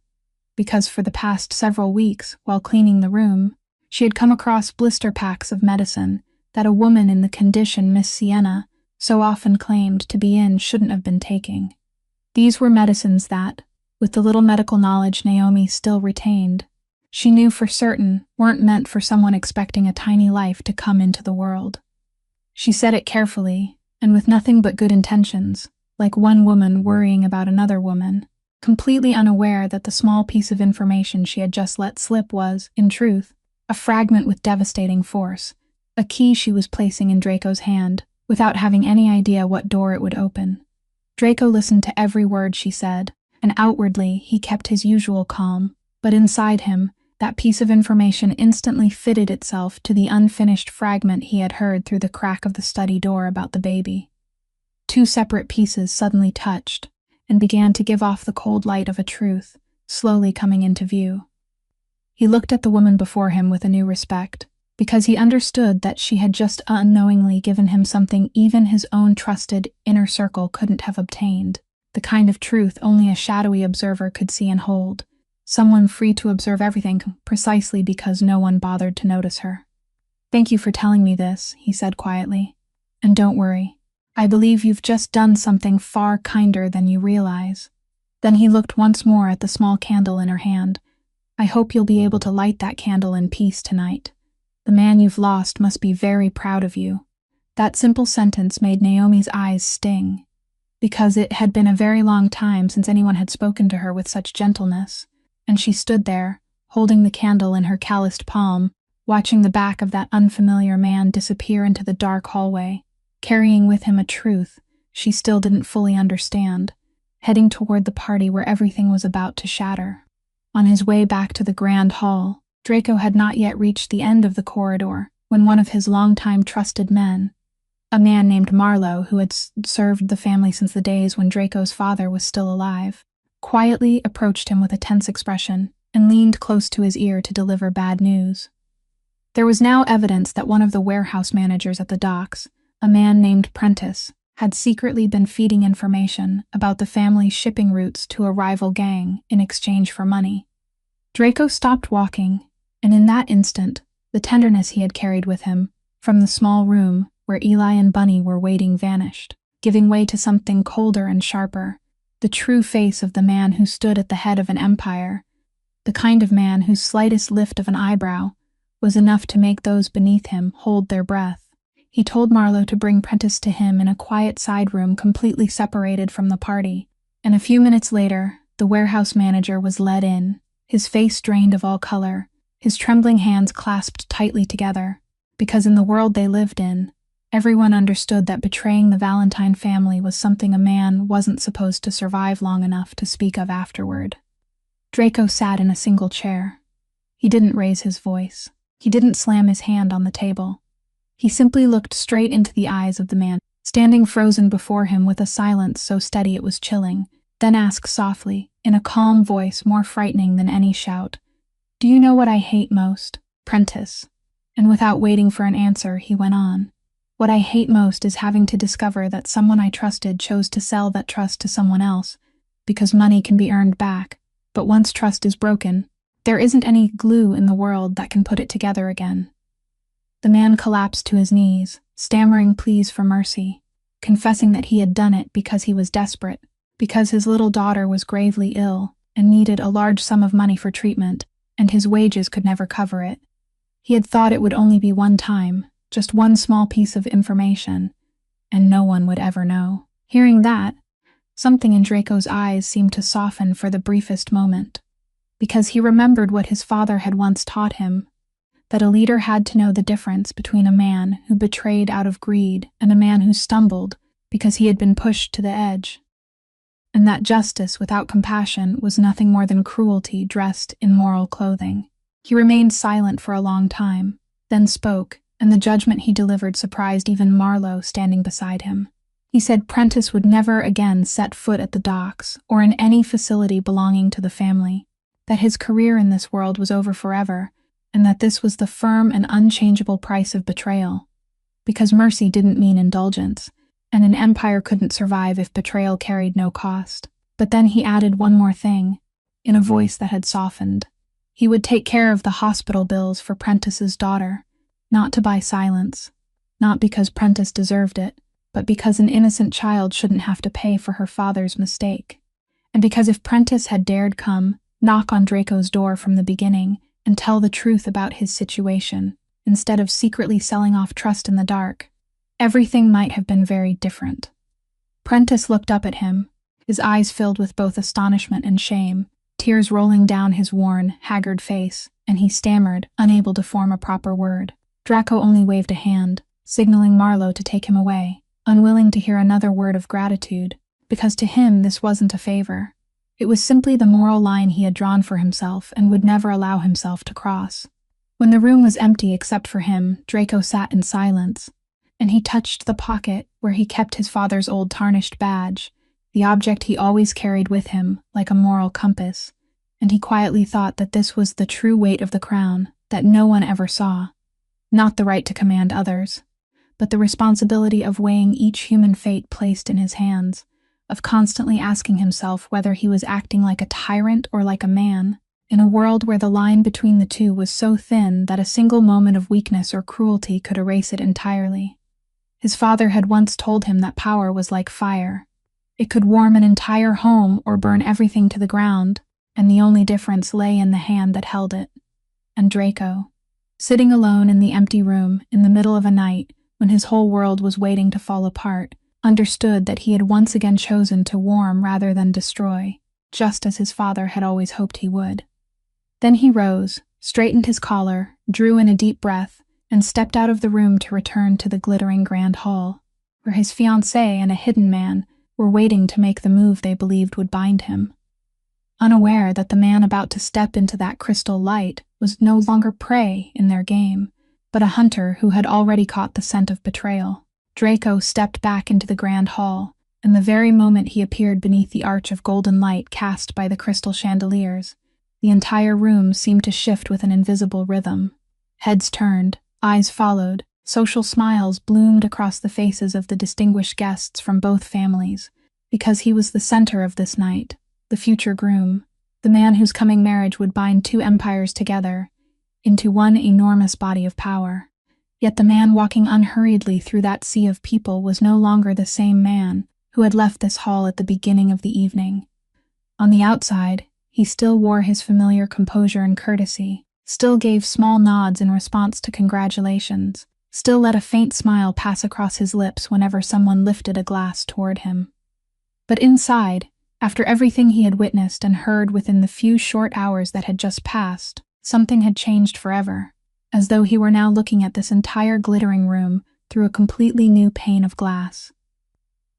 because for the past several weeks, while cleaning the room, she had come across blister packs of medicine that a woman in the condition Miss Sienna so often claimed to be in shouldn't have been taking. These were medicines that, with the little medical knowledge Naomi still retained, she knew for certain weren't meant for someone expecting a tiny life to come into the world. She said it carefully, and with nothing but good intentions, like one woman worrying about another woman, completely unaware that the small piece of information she had just let slip was, in truth, a fragment with devastating force, a key she was placing in Draco's hand, without having any idea what door it would open. Draco listened to every word she said, and outwardly he kept his usual calm, but inside him, that piece of information instantly fitted itself to the unfinished fragment he had heard through the crack of the study door about the baby. Two separate pieces suddenly touched, and began to give off the cold light of a truth, slowly coming into view. He looked at the woman before him with a new respect, because he understood that she had just unknowingly given him something even his own trusted inner circle couldn't have obtained, the kind of truth only a shadowy observer could see and hold, someone free to observe everything precisely because no one bothered to notice her. "Thank you for telling me this," he said quietly. "And don't worry. I believe you've just done something far kinder than you realize." Then he looked once more at the small candle in her hand. "I hope you'll be able to light that candle in peace tonight. The man you've lost must be very proud of you." That simple sentence made Naomi's eyes sting, because it had been a very long time since anyone had spoken to her with such gentleness, and she stood there, holding the candle in her calloused palm, watching the back of that unfamiliar man disappear into the dark hallway, carrying with him a truth she still didn't fully understand, heading toward the party where everything was about to shatter. On his way back to the grand hall, Draco had not yet reached the end of the corridor when one of his longtime trusted men, a man named Marlowe who had served the family since the days when Draco's father was still alive, quietly approached him with a tense expression and leaned close to his ear to deliver bad news. There was now evidence that one of the warehouse managers at the docks, a man named Prentice, had secretly been feeding information about the family's shipping routes to a rival gang in exchange for money. Draco stopped walking, and in that instant, the tenderness he had carried with him from the small room where Eli and Bunny were waiting vanished, giving way to something colder and sharper, the true face of the man who stood at the head of an empire, the kind of man whose slightest lift of an eyebrow was enough to make those beneath him hold their breath. He told Marlowe to bring Prentice to him in a quiet side room completely separated from the party, and a few minutes later, the warehouse manager was led in, his face drained of all color, his trembling hands clasped tightly together, because in the world they lived in, everyone understood that betraying the Valentine family was something a man wasn't supposed to survive long enough to speak of afterward. Draco sat in a single chair. He didn't raise his voice. He didn't slam his hand on the table. He simply looked straight into the eyes of the man, standing frozen before him with a silence so steady it was chilling, then asked softly, in a calm voice more frightening than any shout, "Do you know what I hate most, Prentice?" And without waiting for an answer, he went on. "What I hate most is having to discover that someone I trusted chose to sell that trust to someone else, because money can be earned back, but once trust is broken, There isn't any glue in the world that can put it together again." The man collapsed to his knees, stammering pleas for mercy, confessing that he had done it because he was desperate, because his little daughter was gravely ill and needed a large sum of money for treatment, and his wages could never cover it. He had thought it would only be one time, just one small piece of information, and no one would ever know. Hearing that, something in Draco's eyes seemed to soften for the briefest moment, because he remembered what his father had once taught him, that a leader had to know the difference between a man who betrayed out of greed and a man who stumbled because he had been pushed to the edge, and that justice without compassion was nothing more than cruelty dressed in moral clothing. He remained silent for a long time, then spoke, and the judgment he delivered surprised even Marlowe standing beside him. He said Prentice would never again set foot at the docks or in any facility belonging to the family, that his career in this world was over forever, and that this was the firm and unchangeable price of betrayal, because mercy didn't mean indulgence, and an empire couldn't survive if betrayal carried no cost. But then he added one more thing, in a voice that had softened. He would take care of the hospital bills for Prentice's daughter, not to buy silence, not because Prentice deserved it, but because an innocent child shouldn't have to pay for her father's mistake. And because if Prentice had dared come, knock on Draco's door from the beginning, and tell the truth about his situation, instead of secretly selling off trust in the dark, everything might have been very different. Prentice looked up at him, his eyes filled with both astonishment and shame, tears rolling down his worn, haggard face, and he stammered, unable to form a proper word. Draco only waved a hand, signaling Marlowe to take him away, unwilling to hear another word of gratitude, because to him this wasn't a favor. It was simply the moral line he had drawn for himself and would never allow himself to cross. When the room was empty except for him, Draco sat in silence, and he touched the pocket where he kept his father's old tarnished badge, the object he always carried with him, like a moral compass, and he quietly thought that this was the true weight of the crown that no one ever saw. Not the right to command others, but the responsibility of weighing each human fate placed in his hands, of constantly asking himself whether he was acting like a tyrant or like a man, in a world where the line between the two was so thin that a single moment of weakness or cruelty could erase it entirely. His father had once told him that power was like fire. It could warm an entire home or burn everything to the ground, and the only difference lay in the hand that held it. And Draco, sitting alone in the empty room in the middle of a night when his whole world was waiting to fall apart, understood that he had once again chosen to warm rather than destroy, just as his father had always hoped he would. Then he rose, straightened his collar, drew in a deep breath, and stepped out of the room to return to the glittering grand hall, where his fiancée and a hidden man were waiting to make the move they believed would bind him. Unaware that the man about to step into that crystal light was no longer prey in their game, but a hunter who had already caught the scent of betrayal, Draco stepped back into the grand hall, and the very moment he appeared beneath the arch of golden light cast by the crystal chandeliers, the entire room seemed to shift with an invisible rhythm. Heads turned, eyes followed, social smiles bloomed across the faces of the distinguished guests from both families, because he was the center of this night, the future groom, the man whose coming marriage would bind two empires together into one enormous body of power. Yet the man walking unhurriedly through that sea of people was no longer the same man who had left this hall at the beginning of the evening. On the outside, he still wore his familiar composure and courtesy, still gave small nods in response to congratulations, still let a faint smile pass across his lips whenever someone lifted a glass toward him. But inside, after everything he had witnessed and heard within the few short hours that had just passed, something had changed forever, as though he were now looking at this entire glittering room through a completely new pane of glass.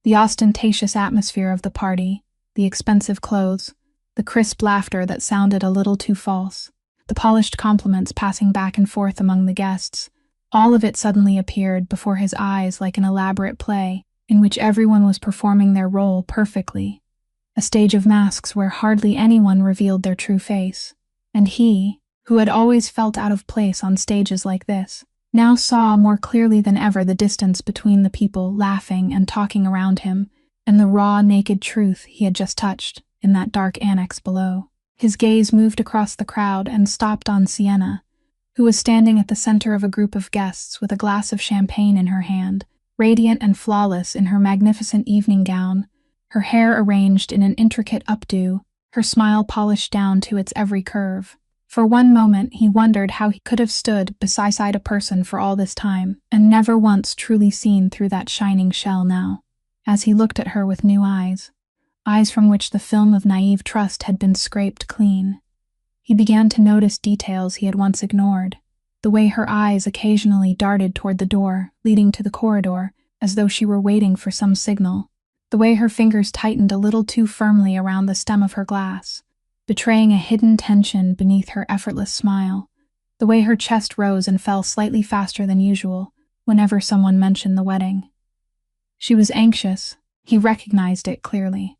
The ostentatious atmosphere of the party, the expensive clothes, the crisp laughter that sounded a little too false, the polished compliments passing back and forth among the guests, all of it suddenly appeared before his eyes like an elaborate play in which everyone was performing their role perfectly, a stage of masks where hardly anyone revealed their true face, and he, who had always felt out of place on stages like this, now saw more clearly than ever the distance between the people laughing and talking around him and the raw, naked truth he had just touched in that dark annex below. His gaze moved across the crowd and stopped on Sienna, who was standing at the center of a group of guests with a glass of champagne in her hand, radiant and flawless in her magnificent evening gown, her hair arranged in an intricate updo, her smile polished down to its every curve. For one moment he wondered how he could have stood beside a person for all this time, and never once truly seen through that shining shell now. As he looked at her with new eyes from which the film of naive trust had been scraped clean, he began to notice details he had once ignored. The way her eyes occasionally darted toward the door leading to the corridor, as though she were waiting for some signal. The way her fingers tightened a little too firmly around the stem of her glass, betraying a hidden tension beneath her effortless smile. The way her chest rose and fell slightly faster than usual whenever someone mentioned the wedding. She was anxious. He recognized it clearly.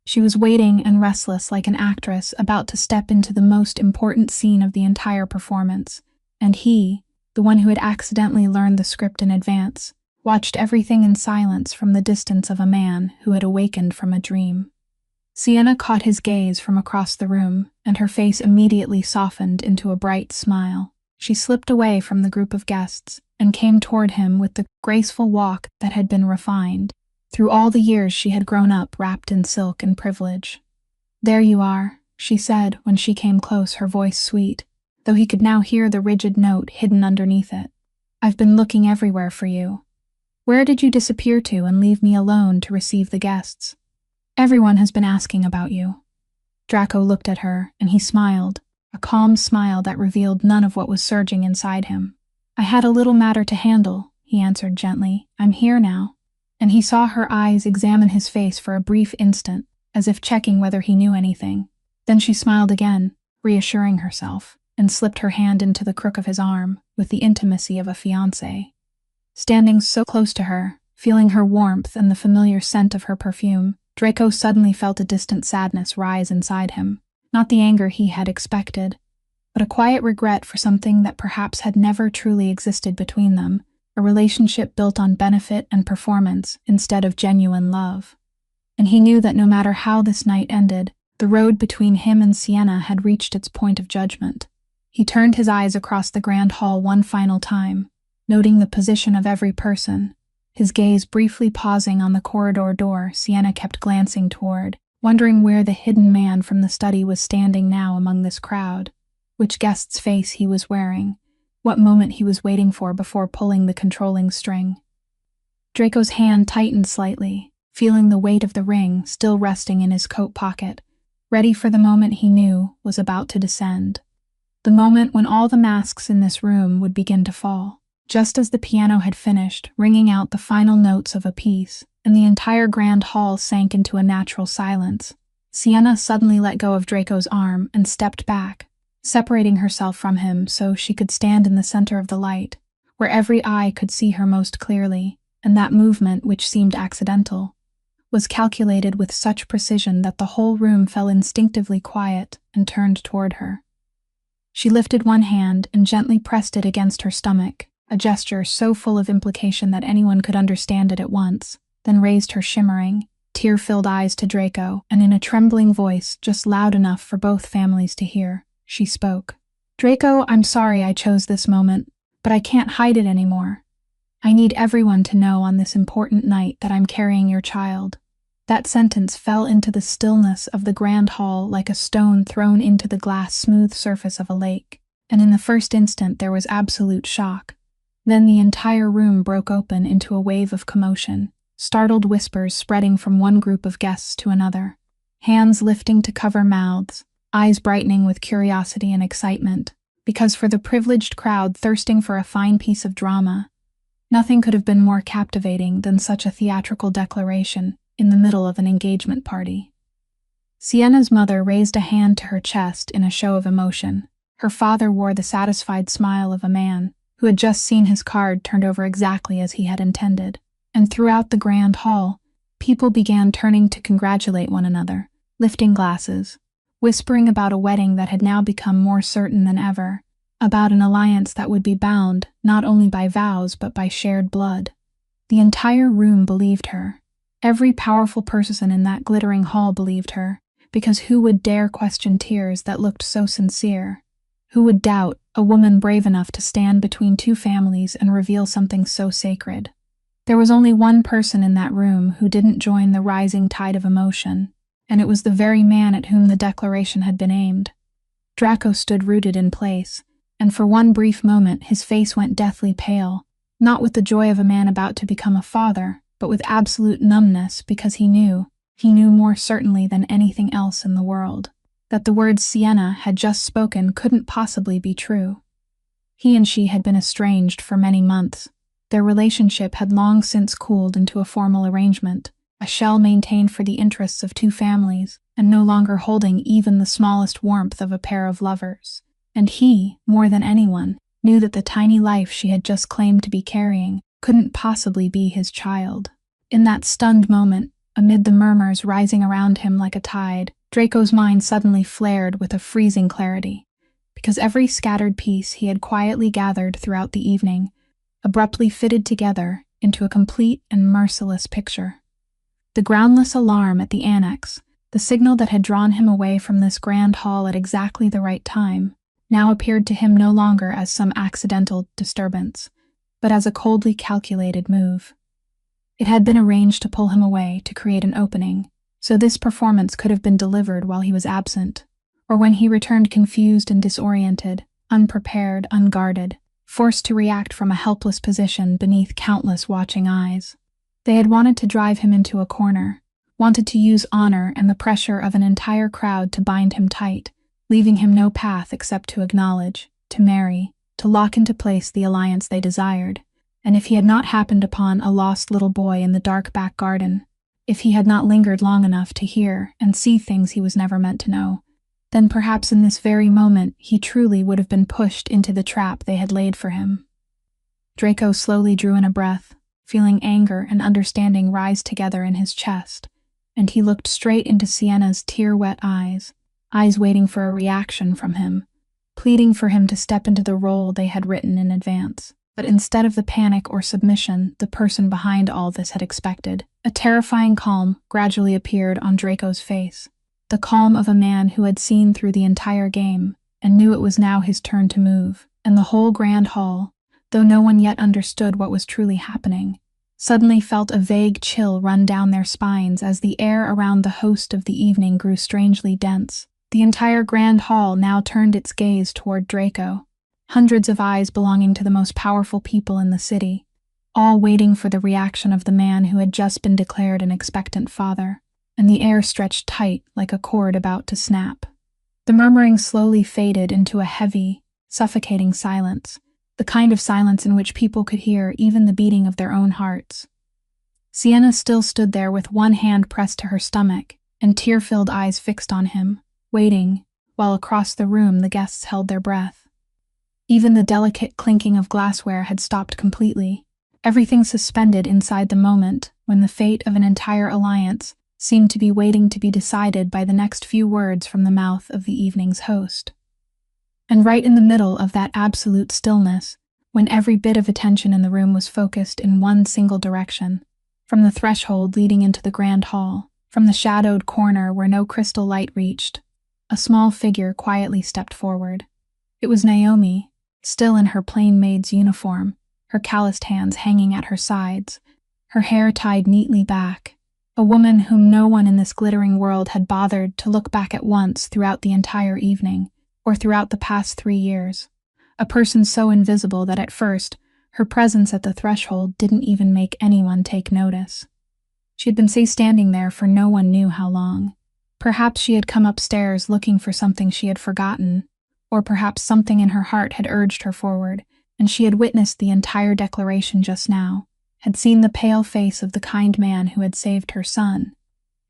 She was waiting and restless like an actress about to step into the most important scene of the entire performance. And he, the one who had accidentally learned the script in advance, watched everything in silence from the distance of a man who had awakened from a dream. Sienna caught his gaze from across the room, and her face immediately softened into a bright smile. She slipped away from the group of guests and came toward him with the graceful walk that had been refined through all the years she had grown up wrapped in silk and privilege. "There you are," she said when she came close, her voice sweet, though he could now hear the rigid note hidden underneath it. "I've been looking everywhere for you. Where did you disappear to and leave me alone to receive the guests? Everyone has been asking about you." Draco looked at her, and he smiled, a calm smile that revealed none of what was surging inside him. "I had a little matter to handle," he answered gently. "I'm here now." And he saw her eyes examine his face for a brief instant, as if checking whether he knew anything. Then she smiled again, reassuring herself, and slipped her hand into the crook of his arm with the intimacy of a fiancée. Standing so close to her, feeling her warmth and the familiar scent of her perfume, Draco suddenly felt a distant sadness rise inside him. Not the anger he had expected, but a quiet regret for something that perhaps had never truly existed between them, a relationship built on benefit and performance instead of genuine love. And he knew that no matter how this night ended, the road between him and Sienna had reached its point of judgment. He turned his eyes across the grand hall one final time, noting the position of every person. His gaze briefly pausing on the corridor door Sienna kept glancing toward, wondering where the hidden man from the study was standing now among this crowd, which guest's face he was wearing, what moment he was waiting for before pulling the controlling string. Draco's hand tightened slightly, feeling the weight of the ring still resting in his coat pocket, ready for the moment he knew was about to descend. The moment when all the masks in this room would begin to fall. Just as the piano had finished, ringing out the final notes of a piece, and the entire grand hall sank into a natural silence, Sienna suddenly let go of Draco's arm and stepped back, separating herself from him so she could stand in the center of the light, where every eye could see her most clearly, and that movement, which seemed accidental, was calculated with such precision that the whole room fell instinctively quiet and turned toward her. She lifted one hand and gently pressed it against her stomach, a gesture so full of implication that anyone could understand it at once, then raised her shimmering, tear-filled eyes to Draco, and in a trembling voice just loud enough for both families to hear, she spoke. "Draco, I'm sorry I chose this moment, but I can't hide it anymore. I need everyone to know on this important night that I'm carrying your child." That sentence fell into the stillness of the grand hall like a stone thrown into the glass-smooth surface of a lake, and in the first instant there was absolute shock. Then the entire room broke open into a wave of commotion, startled whispers spreading from one group of guests to another, hands lifting to cover mouths, eyes brightening with curiosity and excitement, because for the privileged crowd thirsting for a fine piece of drama, nothing could have been more captivating than such a theatrical declaration in the middle of an engagement party. Sienna's mother raised a hand to her chest in a show of emotion. Her father wore the satisfied smile of a man who had just seen his card turned over exactly as he had intended. And throughout the grand hall, people began turning to congratulate one another, lifting glasses, whispering about a wedding that had now become more certain than ever, about an alliance that would be bound not only by vows but by shared blood. The entire room believed her. Every powerful person in that glittering hall believed her, because who would dare question tears that looked so sincere? Who would doubt a woman brave enough to stand between two families and reveal something so sacred? There was only one person in that room who didn't join the rising tide of emotion, and it was the very man at whom the declaration had been aimed. Draco stood rooted in place, and for one brief moment his face went deathly pale, not with the joy of a man about to become a father, but with absolute numbness because he knew more certainly than anything else in the world, that the words Sienna had just spoken couldn't possibly be true. He and she had been estranged for many months. Their relationship had long since cooled into a formal arrangement, a shell maintained for the interests of two families, and no longer holding even the smallest warmth of a pair of lovers. And he, more than anyone, knew that the tiny life she had just claimed to be carrying couldn't possibly be his child. In that stunned moment, amid the murmurs rising around him like a tide, Draco's mind suddenly flared with a freezing clarity, because every scattered piece he had quietly gathered throughout the evening abruptly fitted together into a complete and merciless picture. The groundless alarm at the annex, the signal that had drawn him away from this grand hall at exactly the right time, now appeared to him no longer as some accidental disturbance, but as a coldly calculated move. It had been arranged to pull him away, to create an opening, so this performance could have been delivered while he was absent, or when he returned confused and disoriented, unprepared, unguarded, forced to react from a helpless position beneath countless watching eyes. They had wanted to drive him into a corner, wanted to use honor and the pressure of an entire crowd to bind him tight, leaving him no path except to acknowledge, to marry, to lock into place the alliance they desired. And if he had not happened upon a lost little boy in the dark back garden, if he had not lingered long enough to hear and see things he was never meant to know, then perhaps in this very moment he truly would have been pushed into the trap they had laid for him. Draco slowly drew in a breath, feeling anger and understanding rise together in his chest, and he looked straight into Sienna's tear-wet eyes waiting for a reaction from him, pleading for him to step into the role they had written in advance. But instead of the panic or submission the person behind all this had expected, a terrifying calm gradually appeared on Draco's face, the calm of a man who had seen through the entire game and knew it was now his turn to move, and the whole grand hall, though no one yet understood what was truly happening, suddenly felt a vague chill run down their spines as the air around the host of the evening grew strangely dense. The entire grand hall now turned its gaze toward Draco, hundreds of eyes belonging to the most powerful people in the city, all waiting for the reaction of the man who had just been declared an expectant father, and the air stretched tight like a cord about to snap. The murmuring slowly faded into a heavy, suffocating silence, the kind of silence in which people could hear even the beating of their own hearts. Sienna still stood there with one hand pressed to her stomach and tear-filled eyes fixed on him, waiting, while across the room the guests held their breath. Even the delicate clinking of glassware had stopped completely, everything suspended inside the moment when the fate of an entire alliance seemed to be waiting to be decided by the next few words from the mouth of the evening's host. And right in the middle of that absolute stillness, when every bit of attention in the room was focused in one single direction, from the threshold leading into the grand hall, from the shadowed corner where no crystal light reached, a small figure quietly stepped forward. It was Naomi, still in her plain maid's uniform, her calloused hands hanging at her sides, her hair tied neatly back, a woman whom no one in this glittering world had bothered to look back at once throughout the entire evening, or throughout the past 3 years, a person so invisible that at first her presence at the threshold didn't even make anyone take notice. She had been standing there for no one knew how long. Perhaps she had come upstairs looking for something she had forgotten, or perhaps something in her heart had urged her forward, and she had witnessed the entire declaration just now, had seen the pale face of the kind man who had saved her son,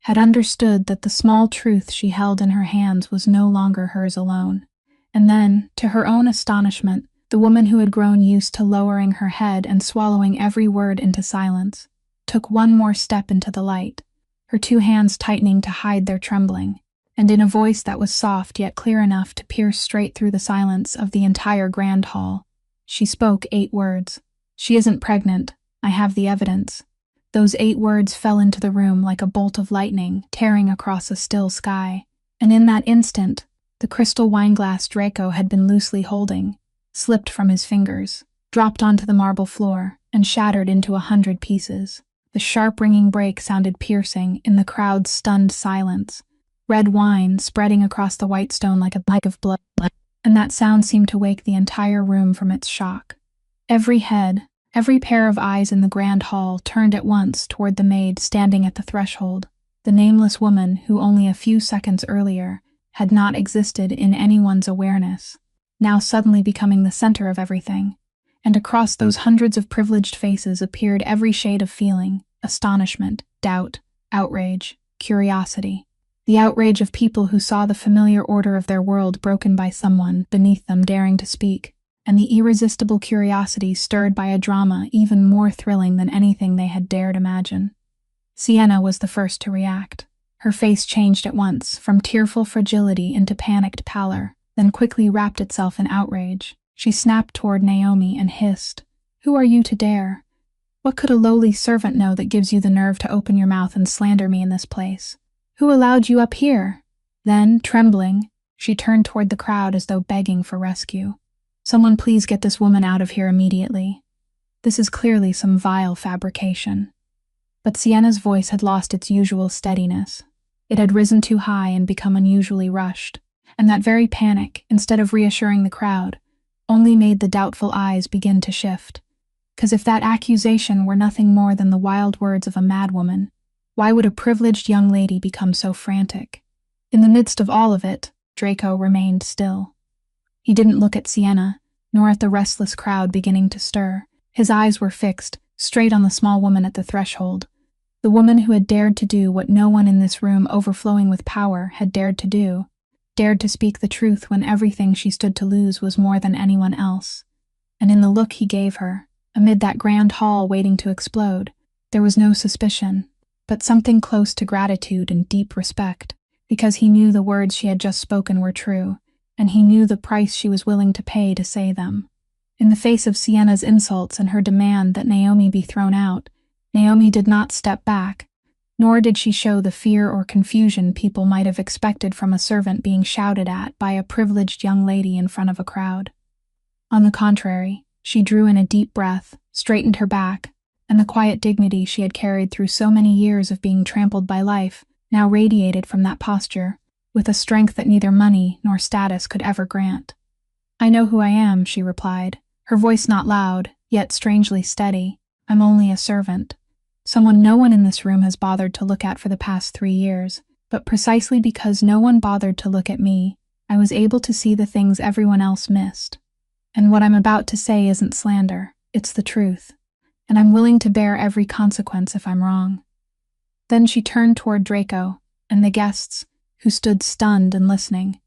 had understood that the small truth she held in her hands was no longer hers alone. And then, to her own astonishment, the woman who had grown used to lowering her head and swallowing every word into silence, took one more step into the light, her 2 hands tightening to hide their trembling, and in a voice that was soft yet clear enough to pierce straight through the silence of the entire grand hall, she spoke 8 words. "She isn't pregnant. I have the evidence." Those 8 words fell into the room like a bolt of lightning tearing across a still sky, And in that instant, the crystal wineglass Draco had been loosely holding slipped from his fingers, dropped onto the marble floor, and shattered into 100 pieces. The sharp ringing break sounded piercing in the crowd's stunned silence, red wine spreading across the white stone like a lake of blood, and that sound seemed to wake the entire room from its shock. Every head, every pair of eyes in the grand hall turned at once toward the maid standing at the threshold, the nameless woman who only a few seconds earlier had not existed in anyone's awareness, now suddenly becoming the center of everything. And across those hundreds of privileged faces appeared every shade of feeling: astonishment, doubt, outrage, curiosity. The outrage of people who saw the familiar order of their world broken by someone beneath them daring to speak, and the irresistible curiosity stirred by a drama even more thrilling than anything they had dared imagine. Sienna was the first to react. Her face changed at once, from tearful fragility into panicked pallor, then quickly wrapped itself in outrage. She snapped toward Naomi and hissed, "Who are you to dare? What could a lowly servant know that gives you the nerve to open your mouth and slander me in this place? Who allowed you up here?" Then, trembling, she turned toward the crowd as though begging for rescue. "Someone please get this woman out of here immediately. This is clearly some vile fabrication." But Sienna's voice had lost its usual steadiness. It had risen too high and become unusually rushed, and that very panic, instead of reassuring the crowd, only made the doubtful eyes begin to shift. 'Cause if that accusation were nothing more than the wild words of a madwoman, why would a privileged young lady become so frantic? In the midst of all of it, Draco remained still. He didn't look at Sienna, nor at the restless crowd beginning to stir. His eyes were fixed, straight on the small woman at the threshold, the woman who had dared to do what no one in this room overflowing with power had dared to do, dared to speak the truth when everything she stood to lose was more than anyone else. And in the look he gave her, amid that grand hall waiting to explode, there was no suspicion, but something close to gratitude and deep respect, because he knew the words she had just spoken were true, and he knew the price she was willing to pay to say them. In the face of Sienna's insults and her demand that Naomi be thrown out, Naomi did not step back, nor did she show the fear or confusion people might have expected from a servant being shouted at by a privileged young lady in front of a crowd. On the contrary, she drew in a deep breath, straightened her back, and the quiet dignity she had carried through so many years of being trampled by life now radiated from that posture, with a strength that neither money nor status could ever grant. "I know who I am," she replied, her voice not loud, yet strangely steady. "I'm only a servant. Someone no one in this room has bothered to look at for the past 3 years, but precisely because no one bothered to look at me, I was able to see the things everyone else missed. And what I'm about to say isn't slander, it's the truth, and I'm willing to bear every consequence if I'm wrong." Then she turned toward Draco and the guests, who stood stunned and listening,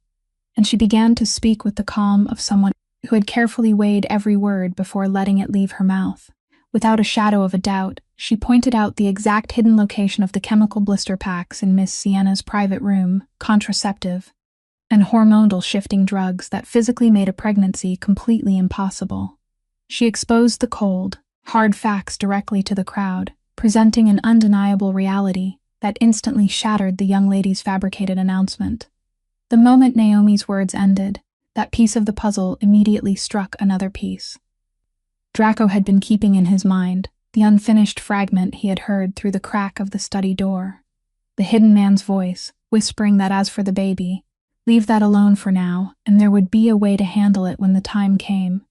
and she began to speak with the calm of someone who had carefully weighed every word before letting it leave her mouth. Without a shadow of a doubt, she pointed out the exact hidden location of the chemical blister packs in Miss Sienna's private room, contraceptive, and hormonal shifting drugs that physically made a pregnancy completely impossible. She exposed the cold, hard facts directly to the crowd, presenting an undeniable reality that instantly shattered the young lady's fabricated announcement. The moment Naomi's words ended, that piece of the puzzle immediately struck another piece. Draco had been keeping in his mind the unfinished fragment he had heard through the crack of the study door. The hidden man's voice, whispering that as for the baby, leave that alone for now, and there would be a way to handle it when the time came.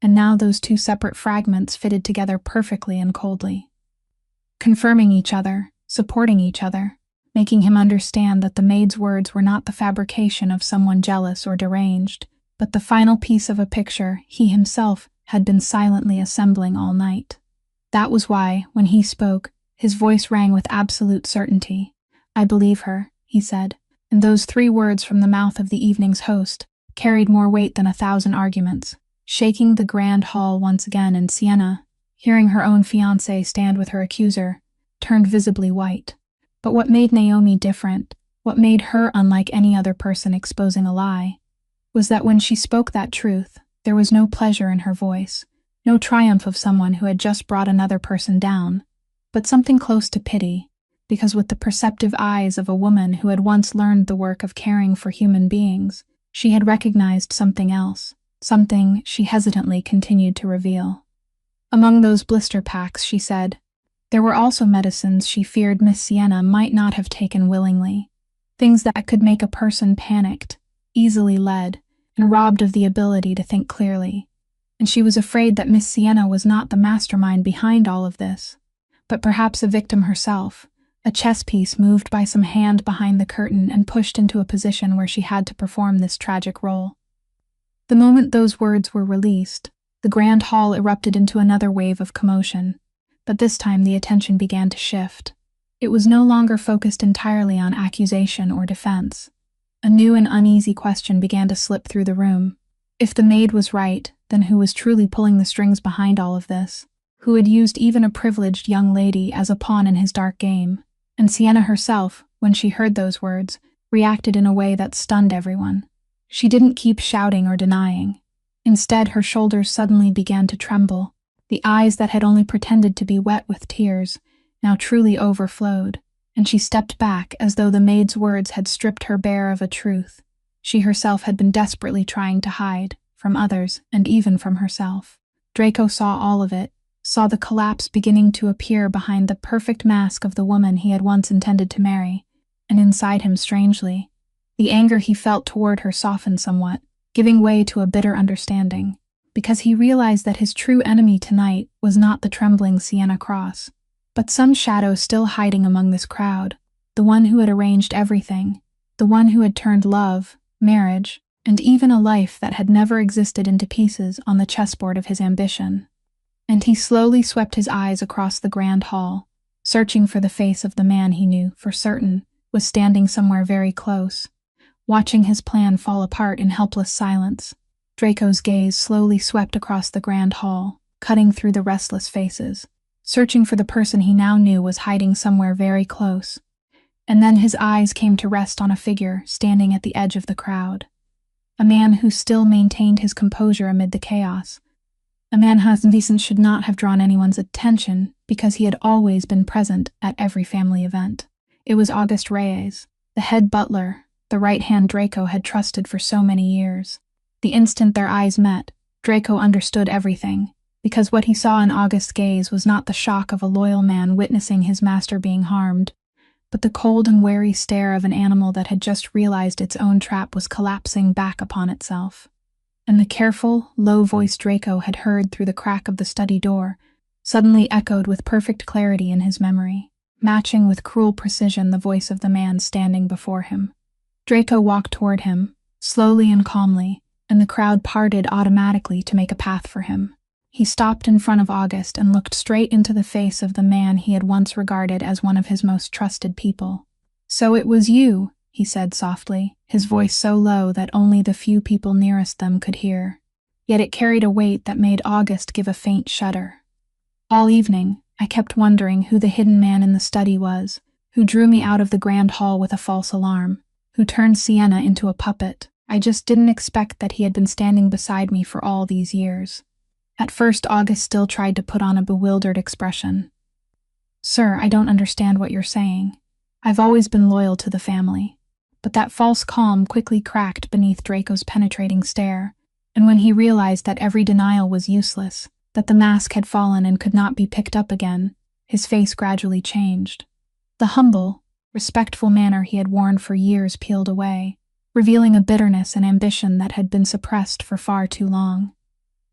And now those two separate fragments fitted together perfectly and coldly, confirming each other, supporting each other, making him understand that the maid's words were not the fabrication of someone jealous or deranged, but the final piece of a picture he himself had been silently assembling all night. That was why, when he spoke, his voice rang with absolute certainty. "I believe her," he said, and those 3 words from the mouth of the evening's host carried more weight than 1,000 arguments, shaking the grand hall once again, and Sienna, hearing her own fiancé stand with her accuser, turned visibly white. But what made Naomi different, what made her unlike any other person exposing a lie, was that when she spoke that truth, there was no pleasure in her voice, no triumph of someone who had just brought another person down, but something close to pity, because with the perceptive eyes of a woman who had once learned the work of caring for human beings, she had recognized something else, something she hesitantly continued to reveal. Among those blister packs, she said, there were also medicines she feared Miss Sienna might not have taken willingly, things that could make a person panicked, easily led, and robbed of the ability to think clearly. And she was afraid that Miss Sienna was not the mastermind behind all of this, but perhaps a victim herself, a chess piece moved by some hand behind the curtain and pushed into a position where she had to perform this tragic role. The moment those words were released, the grand hall erupted into another wave of commotion, but this time the attention began to shift. It was no longer focused entirely on accusation or defense. A new and uneasy question began to slip through the room. If the maid was right, then who was truly pulling the strings behind all of this? Who had used even a privileged young lady as a pawn in his dark game? And Sienna herself, when she heard those words, reacted in a way that stunned everyone. She didn't keep shouting or denying. Instead, her shoulders suddenly began to tremble. The eyes that had only pretended to be wet with tears now truly overflowed, and she stepped back as though the maid's words had stripped her bare of a truth she herself had been desperately trying to hide, from others and even from herself. Draco saw all of it, saw the collapse beginning to appear behind the perfect mask of the woman he had once intended to marry, and inside him, strangely, the anger he felt toward her softened somewhat, giving way to a bitter understanding, because he realized that his true enemy tonight was not the trembling Sienna Cross, but some shadow still hiding among this crowd, the one who had arranged everything, the one who had turned love, marriage, and even a life that had never existed into pieces on the chessboard of his ambition. And he slowly swept his eyes across the grand hall, searching for the face of the man he knew, for certain, was standing somewhere very close, watching his plan fall apart in helpless silence. Draco's gaze slowly swept across the grand hall, cutting through the restless faces, searching for the person he now knew was hiding somewhere very close. And then his eyes came to rest on a figure standing at the edge of the crowd. A man who still maintained his composure amid the chaos. A man who should not have drawn anyone's attention because he had always been present at every family event. It was Auguste Reyes, the head butler, the right-hand Draco had trusted for so many years. The instant their eyes met, Draco understood everything, because what he saw in Auguste's gaze was not the shock of a loyal man witnessing his master being harmed, but the cold and wary stare of an animal that had just realized its own trap was collapsing back upon itself. And the careful, low-voiced Draco had heard through the crack of the study door suddenly echoed with perfect clarity in his memory, matching with cruel precision the voice of the man standing before him. Draco walked toward him, slowly and calmly, and the crowd parted automatically to make a path for him. He stopped in front of Auguste and looked straight into the face of the man he had once regarded as one of his most trusted people. "So it was you," he said softly, his voice so low that only the few people nearest them could hear. Yet it carried a weight that made Auguste give a faint shudder. "All evening, I kept wondering who the hidden man in the study was, who drew me out of the grand hall with a false alarm, who turned Sienna into a puppet. I just didn't expect that he had been standing beside me for all these years." At first, Auguste still tried to put on a bewildered expression. "Sir, I don't understand what you're saying. I've always been loyal to the family." But that false calm quickly cracked beneath Draco's penetrating stare, and when he realized that every denial was useless, that the mask had fallen and could not be picked up again, his face gradually changed. The humble, respectful manner he had worn for years peeled away, revealing a bitterness and ambition that had been suppressed for far too long.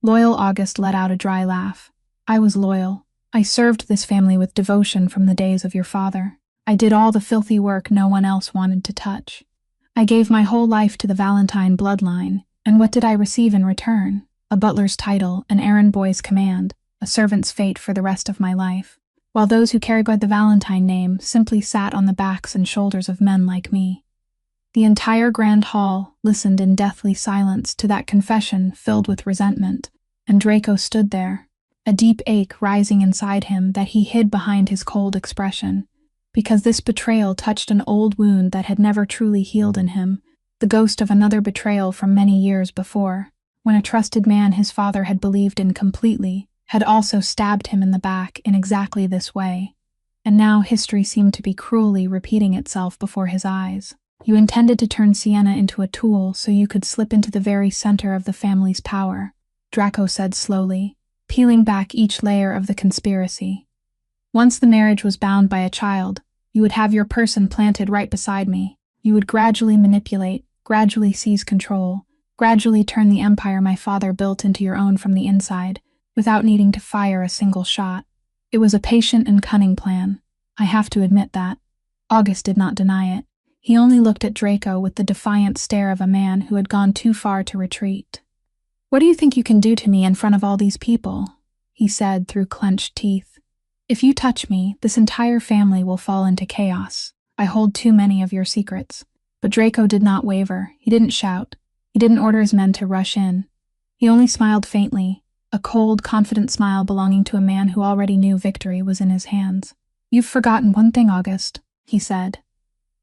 Loyal Auguste let out a dry laugh. "I was loyal. I served this family with devotion from the days of your father. I did all the filthy work no one else wanted to touch. I gave my whole life to the Valentine bloodline, and what did I receive in return? A butler's title, an errand boy's command, a servant's fate for the rest of my life, while those who carried the Valentine name simply sat on the backs and shoulders of men like me." The entire grand hall listened in deathly silence to that confession filled with resentment, and Draco stood there, a deep ache rising inside him that he hid behind his cold expression, because this betrayal touched an old wound that had never truly healed in him, the ghost of another betrayal from many years before, when a trusted man his father had believed in completely had also stabbed him in the back in exactly this way. and now history seemed to be cruelly repeating itself before his eyes. You intended to turn Sienna into a tool so you could slip into the very center of the family's power, Draco said slowly, peeling back each layer of the conspiracy. Once the marriage was bound by a child, you would have your person planted right beside me. You would gradually manipulate, gradually seize control, gradually turn the empire my father built into your own from the inside, without needing to fire a single shot. It was a patient and cunning plan. I have to admit that. August did not deny it. He only looked at Draco with the defiant stare of a man who had gone too far to retreat. "What do you think you can do to me in front of all these people?" he said through clenched teeth. "If you touch me, this entire family will fall into chaos. I hold too many of your secrets." But Draco did not waver. He didn't shout. He didn't order his men to rush in. He only smiled faintly, a cold, confident smile belonging to a man who already knew victory was in his hands. "You've forgotten one thing, August," he said.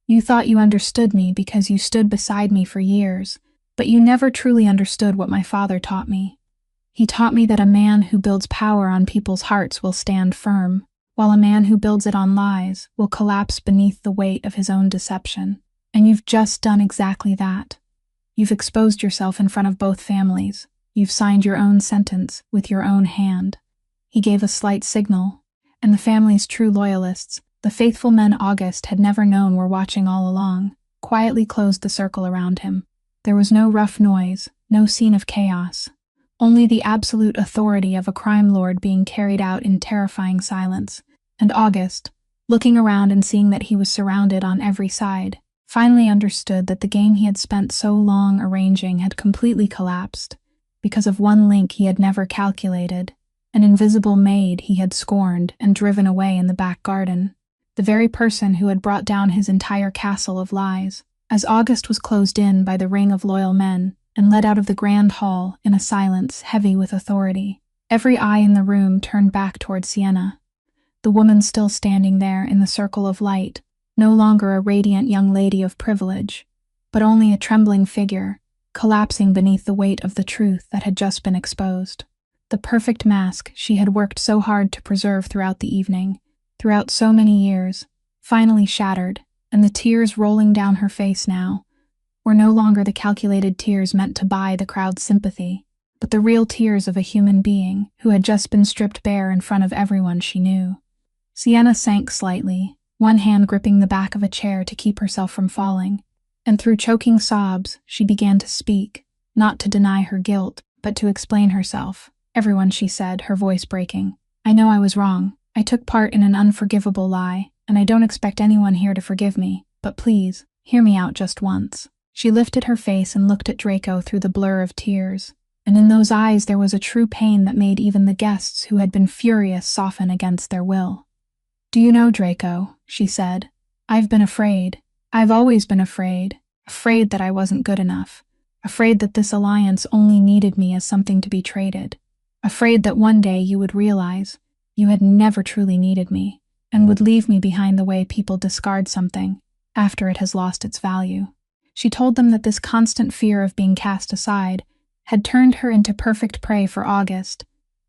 "You thought you understood me because you stood beside me for years, but you never truly understood what my father taught me. He taught me that a man who builds power on people's hearts will stand firm, while a man who builds it on lies will collapse beneath the weight of his own deception. And you've just done exactly that. You've exposed yourself in front of both families. You've signed your own sentence with your own hand." He gave a slight signal, and the family's true loyalists, the faithful men August had never known were watching all along, quietly closed the circle around him. There was no rough noise, no scene of chaos, only the absolute authority of a crime lord being carried out in terrifying silence. And August, looking around and seeing that he was surrounded on every side, finally understood that the game he had spent so long arranging had completely collapsed, because of one link he had never calculated, an invisible maid he had scorned and driven away in the back garden, the very person who had brought down his entire castle of lies. As August was closed in by the ring of loyal men and led out of the grand hall in a silence heavy with authority, every eye in the room turned back toward Sienna, the woman still standing there in the circle of light, no longer a radiant young lady of privilege, but only a trembling figure, collapsing beneath the weight of the truth that had just been exposed. The perfect mask she had worked so hard to preserve throughout the evening, throughout so many years, finally shattered, and the tears rolling down her face now were no longer the calculated tears meant to buy the crowd's sympathy, but the real tears of a human being who had just been stripped bare in front of everyone she knew. Sienna sank slightly, one hand gripping the back of a chair to keep herself from falling, and through choking sobs she began to speak, not to deny her guilt, but to explain herself. "Everyone," she said, her voice breaking, "I know I was wrong. I took part in an unforgivable lie, and I don't expect anyone here to forgive me, but please, hear me out just once." She lifted her face and looked at Draco through the blur of tears, and in those eyes there was a true pain that made even the guests who had been furious soften against their will. "Do you know, Draco," she said, "I've been afraid. I've always been afraid. Afraid that I wasn't good enough. Afraid that this alliance only needed me as something to be traded. Afraid that one day you would realize you had never truly needed me, and would leave me behind the way people discard something after it has lost its value." She told them that this constant fear of being cast aside had turned her into perfect prey for August,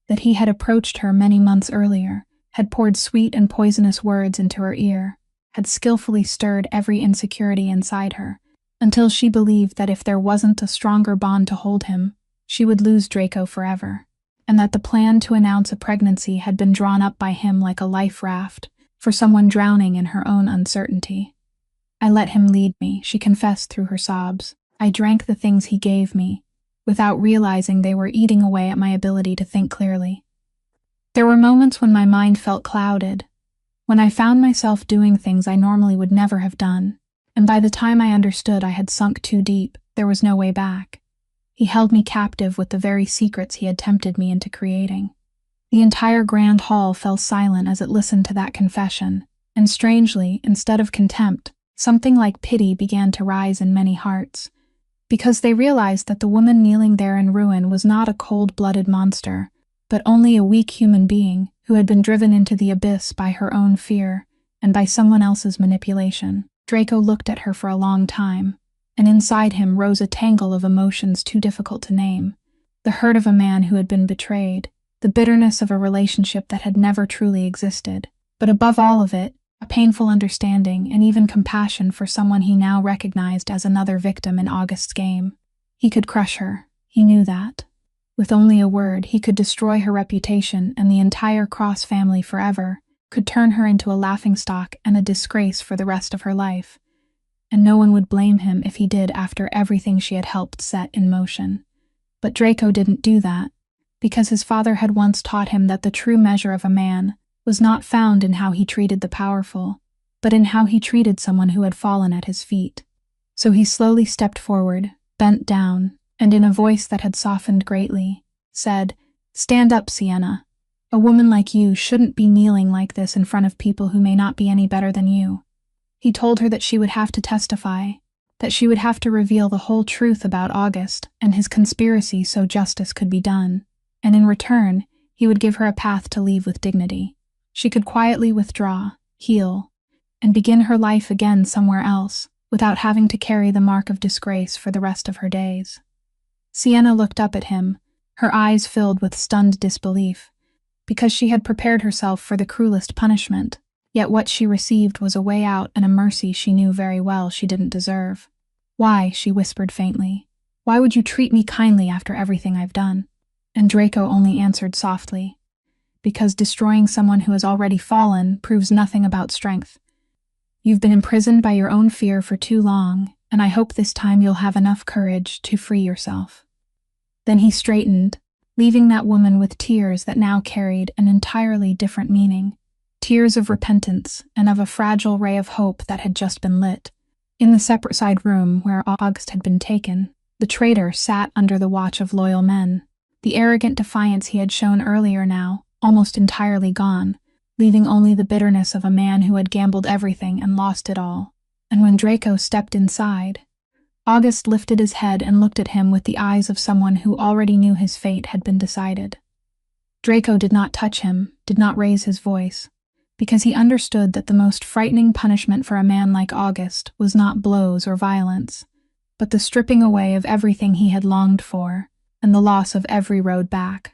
that he had approached her many months earlier, had poured sweet and poisonous words into her ear, had skillfully stirred every insecurity inside her, until she believed that if there wasn't a stronger bond to hold him, she would lose Draco forever, and that the plan to announce a pregnancy had been drawn up by him like a life raft for someone drowning in her own uncertainty. "I let him lead me," she confessed through her sobs. "I drank the things he gave me, without realizing they were eating away at my ability to think clearly. There were moments when my mind felt clouded, when I found myself doing things I normally would never have done, and by the time I understood I had sunk too deep, there was no way back. He held me captive with the very secrets he had tempted me into creating." The entire grand hall fell silent as it listened to that confession, and strangely, instead of contempt, something like pity began to rise in many hearts, because they realized that the woman kneeling there in ruin was not a cold-blooded monster, but only a weak human being who had been driven into the abyss by her own fear and by someone else's manipulation. Draco looked at her for a long time, and inside him rose a tangle of emotions too difficult to name. The hurt of a man who had been betrayed, the bitterness of a relationship that had never truly existed, but above all of it, a painful understanding and even compassion for someone he now recognized as another victim in August's game. He could crush her, he knew that. With only a word, he could destroy her reputation and the entire Cross family forever, could turn her into a laughingstock and a disgrace for the rest of her life. And no one would blame him if he did after everything she had helped set in motion. But Draco didn't do that, because his father had once taught him that the true measure of a man was not found in how he treated the powerful, but in how he treated someone who had fallen at his feet. So he slowly stepped forward, bent down, and in a voice that had softened greatly, said, "Stand up, Sienna. A woman like you shouldn't be kneeling like this in front of people who may not be any better than you." He told her that she would have to testify, that she would have to reveal the whole truth about August and his conspiracy so justice could be done, and in return, he would give her a path to leave with dignity. She could quietly withdraw, heal, and begin her life again somewhere else, without having to carry the mark of disgrace for the rest of her days. Sienna looked up at him, her eyes filled with stunned disbelief, because she had prepared herself for the cruelest punishment, yet what she received was a way out and a mercy she knew very well she didn't deserve. "Why?" she whispered faintly. "Why would you treat me kindly after everything I've done?" And Draco only answered softly, "Because destroying someone who has already fallen proves nothing about strength. You've been imprisoned by your own fear for too long, and I hope this time you'll have enough courage to free yourself." Then he straightened, leaving that woman with tears that now carried an entirely different meaning. Tears of repentance and of a fragile ray of hope that had just been lit. In the separate side room where August had been taken, the traitor sat under the watch of loyal men, the arrogant defiance he had shown earlier now almost entirely gone, leaving only the bitterness of a man who had gambled everything and lost it all. And when Draco stepped inside, August lifted his head and looked at him with the eyes of someone who already knew his fate had been decided. Draco did not touch him, did not raise his voice, because he understood that the most frightening punishment for a man like August was not blows or violence, but the stripping away of everything he had longed for, and the loss of every road back.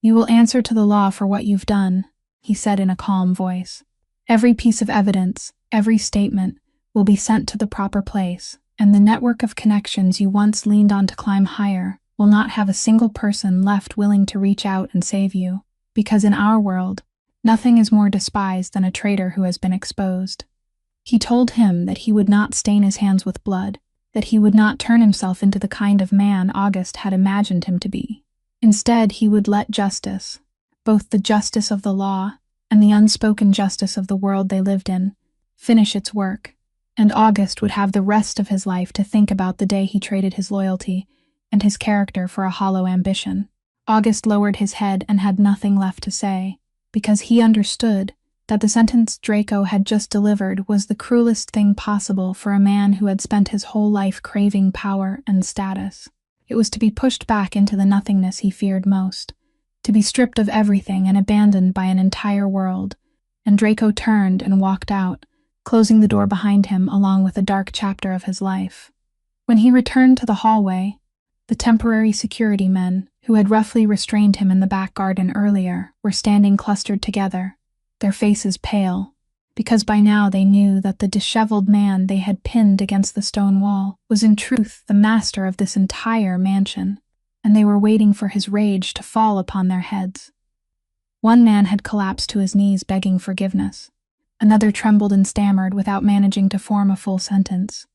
"You will answer to the law for what you've done," he said in a calm voice. "Every piece of evidence, every statement, will be sent to the proper place, and the network of connections you once leaned on to climb higher will not have a single person left willing to reach out and save you, because in our world, nothing is more despised than a traitor who has been exposed." He told him that he would not stain his hands with blood, that he would not turn himself into the kind of man August had imagined him to be. Instead, he would let justice, both the justice of the law and the unspoken justice of the world they lived in, finish its work, and August would have the rest of his life to think about the day he traded his loyalty and his character for a hollow ambition. August lowered his head and had nothing left to say, because he understood that the sentence Draco had just delivered was the cruelest thing possible for a man who had spent his whole life craving power and status. It was to be pushed back into the nothingness he feared most, to be stripped of everything and abandoned by an entire world, and Draco turned and walked out, closing the door behind him along with a dark chapter of his life. When he returned to the hallway, the temporary security men, who had roughly restrained him in the back garden earlier, were standing clustered together, their faces pale, because by now they knew that the disheveled man they had pinned against the stone wall was in truth the master of this entire mansion, and they were waiting for his rage to fall upon their heads. One man had collapsed to his knees begging forgiveness. Another trembled and stammered without managing to form a full sentence.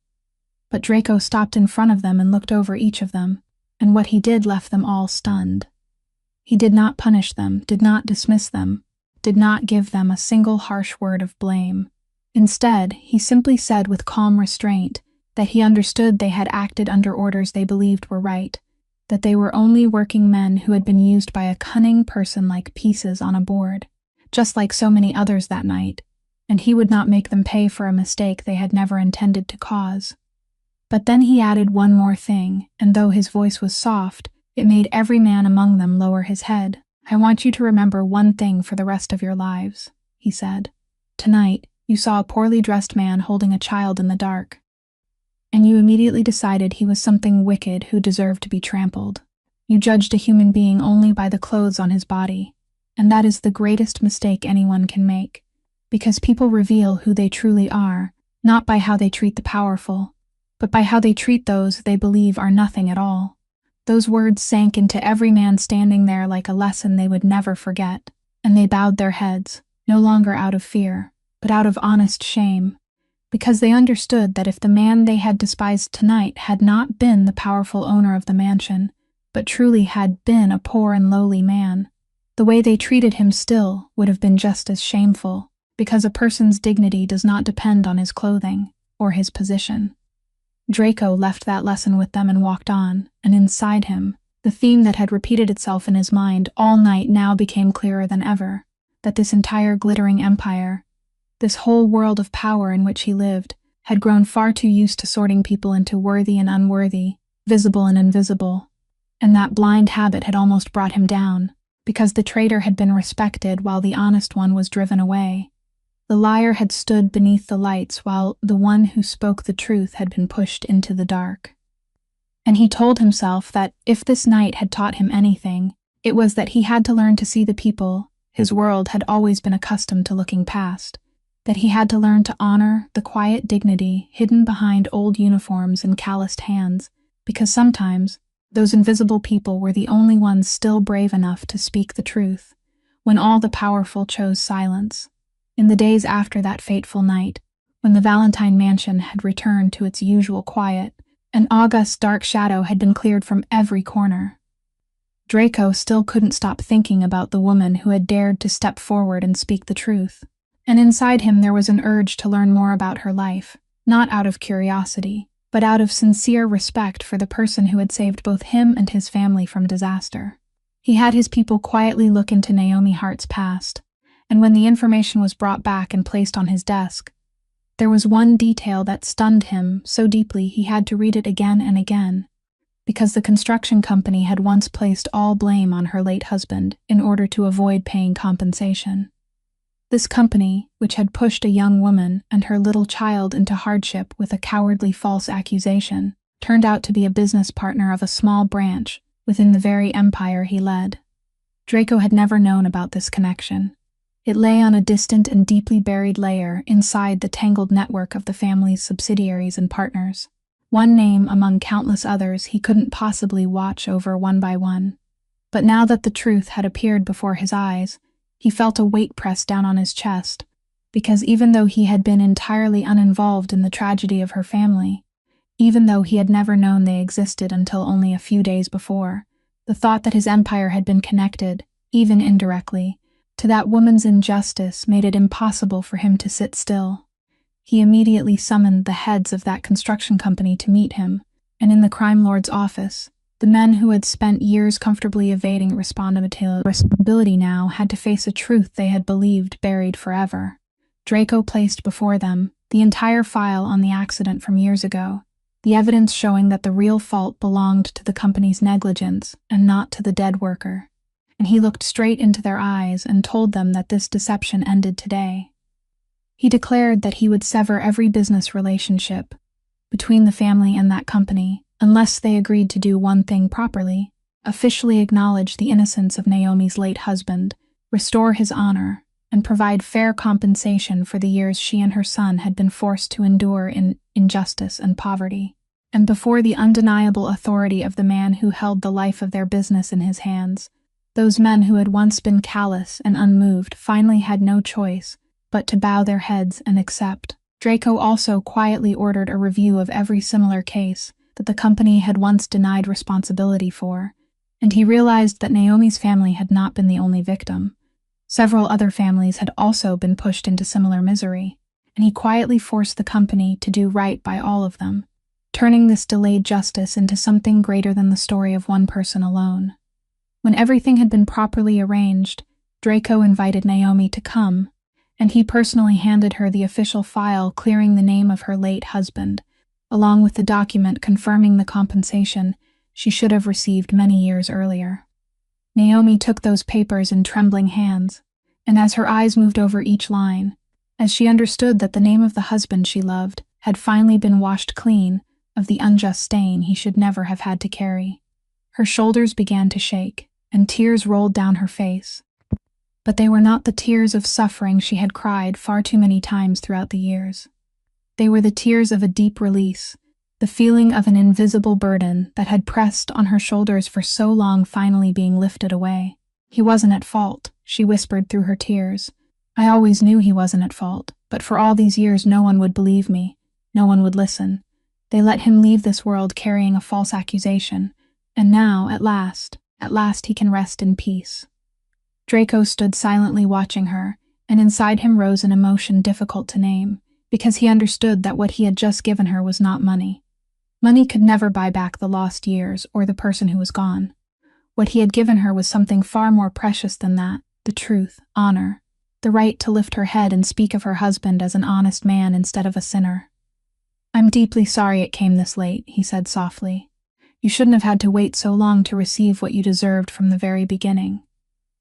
But Draco stopped in front of them and looked over each of them, and what he did left them all stunned. He did not punish them, did not dismiss them, did not give them a single harsh word of blame. Instead, he simply said with calm restraint that he understood they had acted under orders they believed were right, that they were only working men who had been used by a cunning person like pieces on a board, just like so many others that night, and he would not make them pay for a mistake they had never intended to cause. But then he added one more thing, and though his voice was soft, it made every man among them lower his head. "I want you to remember one thing for the rest of your lives," he said. "Tonight, you saw a poorly dressed man holding a child in the dark, and you immediately decided he was something wicked who deserved to be trampled. You judged a human being only by the clothes on his body, and that is the greatest mistake anyone can make. because people reveal who they truly are, not by how they treat the powerful, but by how they treat those they believe are nothing at all. Those words sank into every man standing there like a lesson they would never forget, and they bowed their heads, no longer out of fear, but out of honest shame, because they understood that if the man they had despised tonight had not been the powerful owner of the mansion, but truly had been a poor and lowly man, the way they treated him still would have been just as shameful, because a person's dignity does not depend on his clothing or his position. Draco left that lesson with them and walked on, and inside him, the theme that had repeated itself in his mind all night now became clearer than ever, that this entire glittering empire, this whole world of power in which he lived, had grown far too used to sorting people into worthy and unworthy, visible and invisible, and that blind habit had almost brought him down, because the traitor had been respected while the honest one was driven away. The liar had stood beneath the lights while the one who spoke the truth had been pushed into the dark. And he told himself that if this night had taught him anything, it was that he had to learn to see the people his world had always been accustomed to looking past, that he had to learn to honor the quiet dignity hidden behind old uniforms and calloused hands, because sometimes those invisible people were the only ones still brave enough to speak the truth, when all the powerful chose silence. In the days after that fateful night, when the Valentine mansion had returned to its usual quiet, an august dark shadow had been cleared from every corner. Draco still couldn't stop thinking about the woman who had dared to step forward and speak the truth, and inside him there was an urge to learn more about her life, not out of curiosity, but out of sincere respect for the person who had saved both him and his family from disaster. He had his people quietly look into Naomi Hart's past, and when the information was brought back and placed on his desk, there was one detail that stunned him so deeply he had to read it again and again, because the construction company had once placed all blame on her late husband in order to avoid paying compensation. This company, which had pushed a young woman and her little child into hardship with a cowardly false accusation, turned out to be a business partner of a small branch within the very empire he led. Draco had never known about this connection. It lay on a distant and deeply buried layer inside the tangled network of the family's subsidiaries and partners, one name among countless others he couldn't possibly watch over one by one. But now that the truth had appeared before his eyes, he felt a weight pressed down on his chest, because even though he had been entirely uninvolved in the tragedy of her family, even though he had never known they existed until only a few days before, the thought that his empire had been connected, even indirectly, to that woman's injustice made it impossible for him to sit still. He immediately summoned the heads of that construction company to meet him, and in the crime lord's office, the men who had spent years comfortably evading responsibility now had to face a truth they had believed buried forever. Draco placed before them the entire file on the accident from years ago, the evidence showing that the real fault belonged to the company's negligence and not to the dead worker. And he looked straight into their eyes and told them that this deception ended today. He declared that he would sever every business relationship between the family and that company unless they agreed to do one thing properly: officially acknowledge the innocence of Naomi's late husband, restore his honor, and provide fair compensation for the years she and her son had been forced to endure in injustice and poverty. And before the undeniable authority of the man who held the life of their business in his hands, those men who had once been callous and unmoved finally had no choice but to bow their heads and accept. Draco also quietly ordered a review of every similar case that the company had once denied responsibility for, and he realized that Naomi's family had not been the only victim. Several other families had also been pushed into similar misery, and he quietly forced the company to do right by all of them, turning this delayed justice into something greater than the story of one person alone. When everything had been properly arranged, Draco invited Naomi to come, and he personally handed her the official file clearing the name of her late husband, along with the document confirming the compensation she should have received many years earlier. Naomi took those papers in trembling hands, and as her eyes moved over each line, as she understood that the name of the husband she loved had finally been washed clean of the unjust stain he should never have had to carry, her shoulders began to shake, and tears rolled down her face. But they were not the tears of suffering she had cried far too many times throughout the years. They were the tears of a deep release, the feeling of an invisible burden that had pressed on her shoulders for so long finally being lifted away. "He wasn't at fault," she whispered through her tears. "I always knew he wasn't at fault, but for all these years no one would believe me. No one would listen. They let him leave this world carrying a false accusation, and now, at last he can rest in peace." Draco stood silently watching her, and inside him rose an emotion difficult to name, because he understood that what he had just given her was not money. Money could never buy back the lost years or the person who was gone. What he had given her was something far more precious than that: the truth, honor, the right to lift her head and speak of her husband as an honest man instead of a sinner. "I'm deeply sorry it came this late," he said softly. "You shouldn't have had to wait so long to receive what you deserved from the very beginning."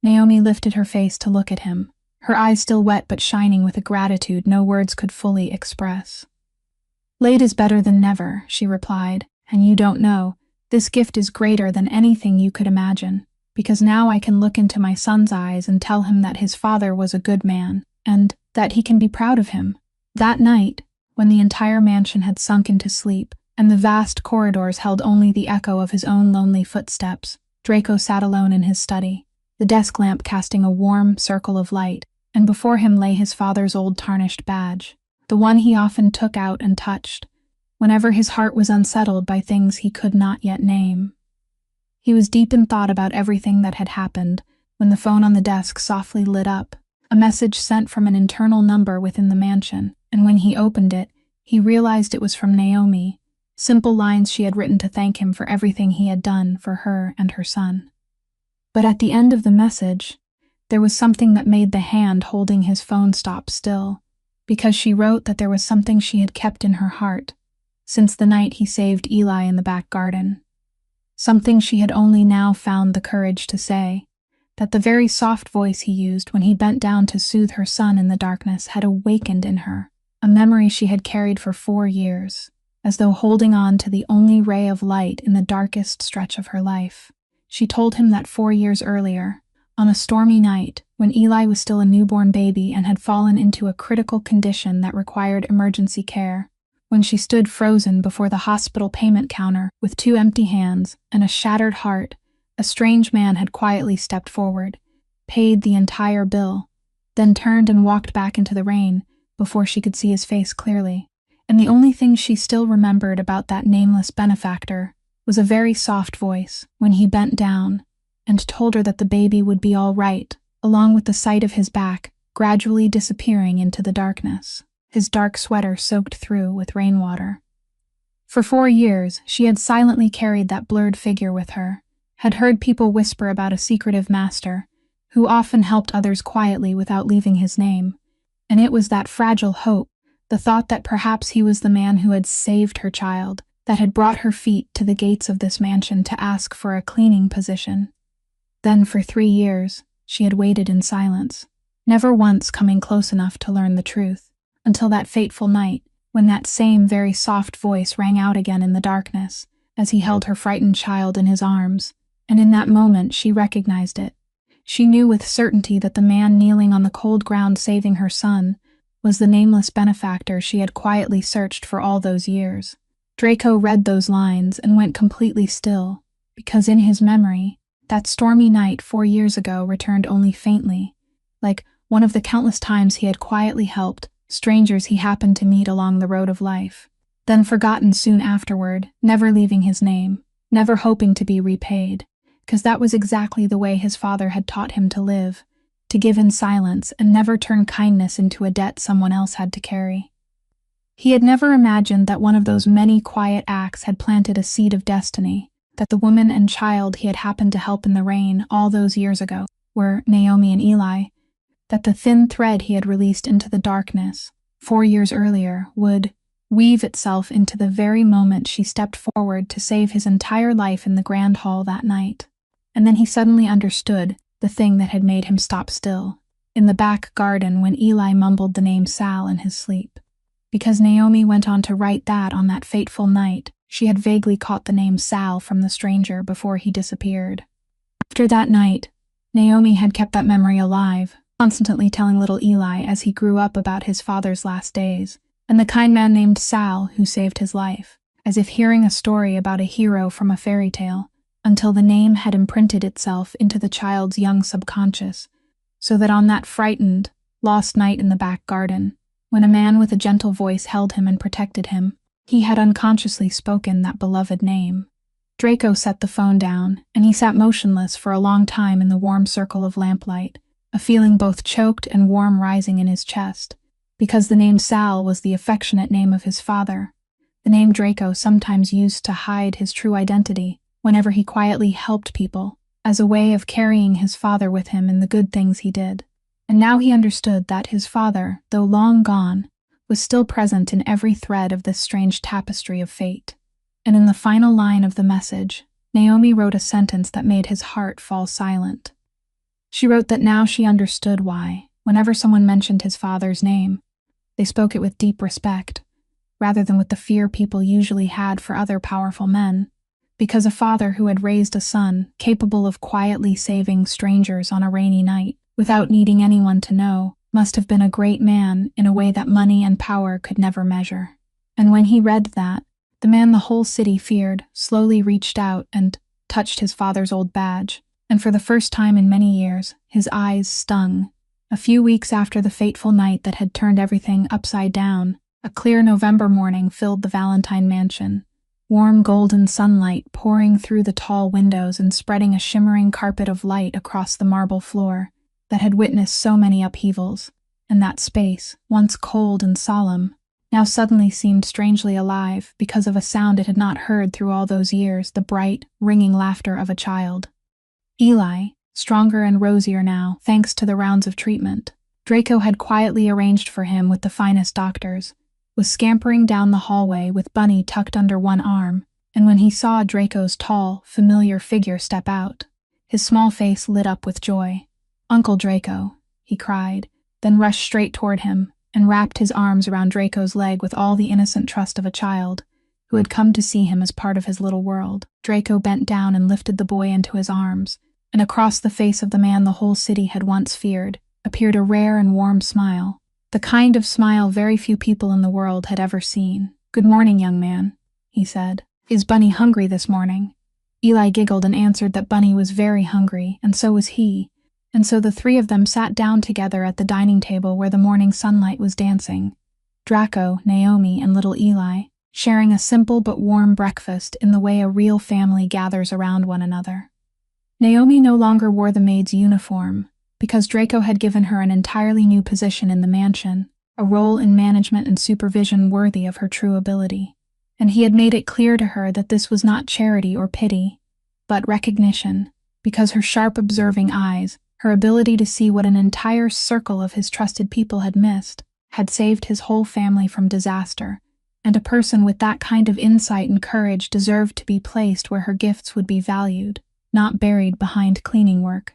Naomi lifted her face to look at him, her eyes still wet but shining with a gratitude no words could fully express. "Late is better than never," she replied, "and you don't know, this gift is greater than anything you could imagine, because now I can look into my son's eyes and tell him that his father was a good man, and that he can be proud of him." That night, when the entire mansion had sunk into sleep, and the vast corridors held only the echo of his own lonely footsteps, Draco sat alone in his study, the desk lamp casting a warm circle of light, and before him lay his father's old tarnished badge, the one he often took out and touched, whenever his heart was unsettled by things he could not yet name. He was deep in thought about everything that had happened when the phone on the desk softly lit up, a message sent from an internal number within the mansion, and when he opened it, he realized it was from Naomi, simple lines she had written to thank him for everything he had done for her and her son. But at the end of the message, there was something that made the hand holding his phone stop still, because she wrote that there was something she had kept in her heart since the night he saved Eli in the back garden. Something she had only now found the courage to say, that the very soft voice he used when he bent down to soothe her son in the darkness had awakened in her, a memory she had carried for 4 years, as though holding on to the only ray of light in the darkest stretch of her life. She told him that 4 years earlier, on a stormy night, when Eli was still a newborn baby and had fallen into a critical condition that required emergency care, when she stood frozen before the hospital payment counter with 2 empty hands and a shattered heart, a strange man had quietly stepped forward, paid the entire bill, then turned and walked back into the rain before she could see his face clearly. And the only thing she still remembered about that nameless benefactor was a very soft voice when he bent down and told her that the baby would be all right, along with the sight of his back gradually disappearing into the darkness, his dark sweater soaked through with rainwater. For 4 years, she had silently carried that blurred figure with her, had heard people whisper about a secretive master, who often helped others quietly without leaving his name, and it was that fragile hope, the thought that perhaps he was the man who had saved her child, that had brought her feet to the gates of this mansion to ask for a cleaning position. Then for 3 years, she had waited in silence, never once coming close enough to learn the truth, until that fateful night, when that same very soft voice rang out again in the darkness, as he held her frightened child in his arms, and in that moment she recognized it. She knew with certainty that the man kneeling on the cold ground saving her son was the nameless benefactor she had quietly searched for all those years. Draco read those lines and went completely still, because in his memory, that stormy night 4 years ago returned only faintly, like one of the countless times he had quietly helped strangers he happened to meet along the road of life, then forgotten soon afterward, never leaving his name, never hoping to be repaid, because that was exactly the way his father had taught him to live, to give in silence and never turn kindness into a debt someone else had to carry. He had never imagined that one of those many quiet acts had planted a seed of destiny, that the woman and child he had happened to help in the rain all those years ago were Naomi and Eli, that the thin thread he had released into the darkness 4 years earlier would weave itself into the very moment she stepped forward to save his entire life in the grand hall that night. And then he suddenly understood the thing that had made him stop still, in the back garden when Eli mumbled the name Sal in his sleep. Because Naomi went on to write that on that fateful night, she had vaguely caught the name Sal from the stranger before he disappeared. After that night, Naomi had kept that memory alive, constantly telling little Eli as he grew up about his father's last days, and the kind man named Sal who saved his life, as if hearing a story about a hero from a fairy tale, until the name had imprinted itself into the child's young subconscious, so that on that frightened, lost night in the back garden, when a man with a gentle voice held him and protected him, he had unconsciously spoken that beloved name. Draco set the phone down, and he sat motionless for a long time in the warm circle of lamplight, a feeling both choked and warm rising in his chest, because the name Sal was the affectionate name of his father, the name Draco sometimes used to hide his true identity whenever he quietly helped people, as a way of carrying his father with him in the good things he did. And now he understood that his father, though long gone, was still present in every thread of this strange tapestry of fate. And in the final line of the message, Naomi wrote a sentence that made his heart fall silent. She wrote that now she understood why, whenever someone mentioned his father's name, they spoke it with deep respect, rather than with the fear people usually had for other powerful men, because a father who had raised a son capable of quietly saving strangers on a rainy night, without needing anyone to know, must have been a great man in a way that money and power could never measure. And when he read that, the man the whole city feared slowly reached out and touched his father's old badge, and for the first time in many years, his eyes stung. A few weeks after the fateful night that had turned everything upside down, a clear November morning filled the Valentine mansion, warm golden sunlight pouring through the tall windows and spreading a shimmering carpet of light across the marble floor that had witnessed so many upheavals, and that space, once cold and solemn, now suddenly seemed strangely alive because of a sound it had not heard through all those years, the bright, ringing laughter of a child. Eli, stronger and rosier now, thanks to the rounds of treatment Draco had quietly arranged for him with the finest doctors, was scampering down the hallway with Bunny tucked under one arm, and when he saw Draco's tall, familiar figure step out, his small face lit up with joy. "Uncle Draco," he cried, then rushed straight toward him and wrapped his arms around Draco's leg with all the innocent trust of a child who had come to see him as part of his little world. Draco bent down and lifted the boy into his arms, and across the face of the man the whole city had once feared appeared a rare and warm smile, the kind of smile very few people in the world had ever seen. "Good morning, young man," he said. "Is Bunny hungry this morning?" Eli giggled and answered that Bunny was very hungry, and so was he, and so the three of them sat down together at the dining table where the morning sunlight was dancing, Draco, Naomi, and little Eli, sharing a simple but warm breakfast in the way a real family gathers around one another. Naomi no longer wore the maid's uniform, because Draco had given her an entirely new position in the mansion, a role in management and supervision worthy of her true ability. And he had made it clear to her that this was not charity or pity, but recognition, because her sharp observing eyes, her ability to see what an entire circle of his trusted people had missed, had saved his whole family from disaster, and a person with that kind of insight and courage deserved to be placed where her gifts would be valued, not buried behind cleaning work.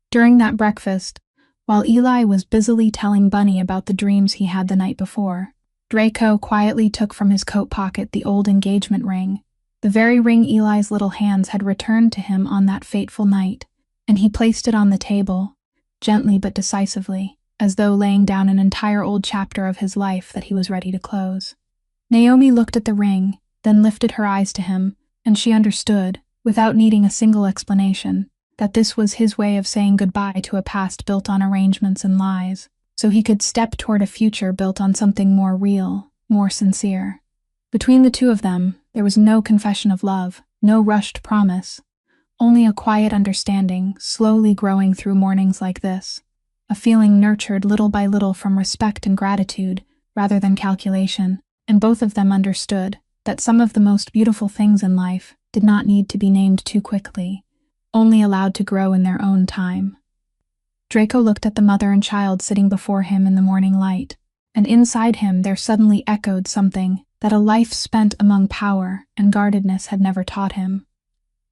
During that breakfast, while Eli was busily telling Bunny about the dreams he had the night before, Draco quietly took from his coat pocket the old engagement ring, the very ring Eli's little hands had returned to him on that fateful night, and he placed it on the table, gently but decisively, as though laying down an entire old chapter of his life that he was ready to close. Naomi looked at the ring, then lifted her eyes to him, and she understood, without needing a single explanation, that this was his way of saying goodbye to a past built on arrangements and lies, so he could step toward a future built on something more real, more sincere. Between the two of them, there was no confession of love, no rushed promise, only a quiet understanding slowly growing through mornings like this, a feeling nurtured little by little from respect and gratitude rather than calculation, and both of them understood that some of the most beautiful things in life did not need to be named too quickly, only allowed to grow in their own time. Draco looked at the mother and child sitting before him in the morning light, and inside him there suddenly echoed something that a life spent among power and guardedness had never taught him,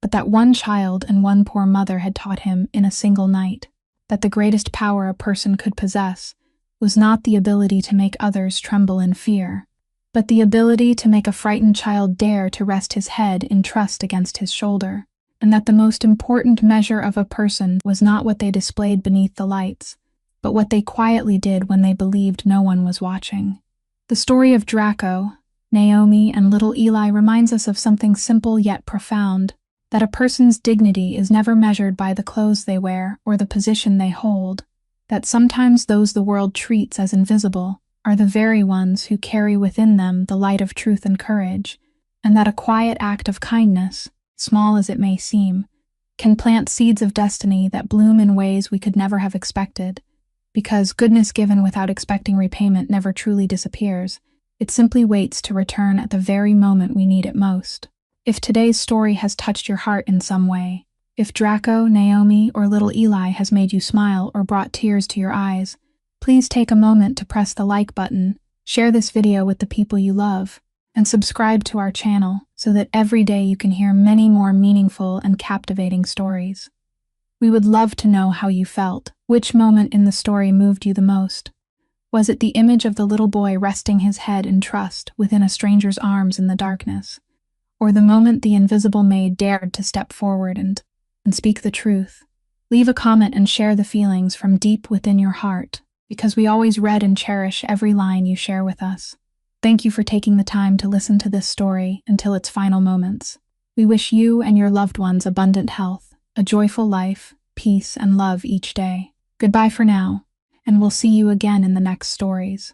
but that one child and one poor mother had taught him in a single night, that the greatest power a person could possess was not the ability to make others tremble in fear, but the ability to make a frightened child dare to rest his head in trust against his shoulder, and that the most important measure of a person was not what they displayed beneath the lights, but what they quietly did when they believed no one was watching. The story of Draco, Naomi, and little Eli reminds us of something simple yet profound, that a person's dignity is never measured by the clothes they wear or the position they hold, that sometimes those the world treats as invisible are the very ones who carry within them the light of truth and courage, and that a quiet act of kindness, small as it may seem, can plant seeds of destiny that bloom in ways we could never have expected, because goodness given without expecting repayment never truly disappears. It simply waits to return at the very moment we need it most. If today's story has touched your heart in some way, if Draco, Naomi, or little Eli has made you smile or brought tears to your eyes, please take a moment to press the like button, share this video with the people you love, and subscribe to our channel so that every day you can hear many more meaningful and captivating stories. We would love to know how you felt. Which moment in the story moved you the most? Was it the image of the little boy resting his head in trust within a stranger's arms in the darkness? Or the moment the invisible maid dared to step forward and speak the truth? Leave a comment and share the feelings from deep within your heart, because we always read and cherish every line you share with us. Thank you for taking the time to listen to this story until its final moments. We wish you and your loved ones abundant health, a joyful life, peace, and love each day. Goodbye for now, and we'll see you again in the next stories.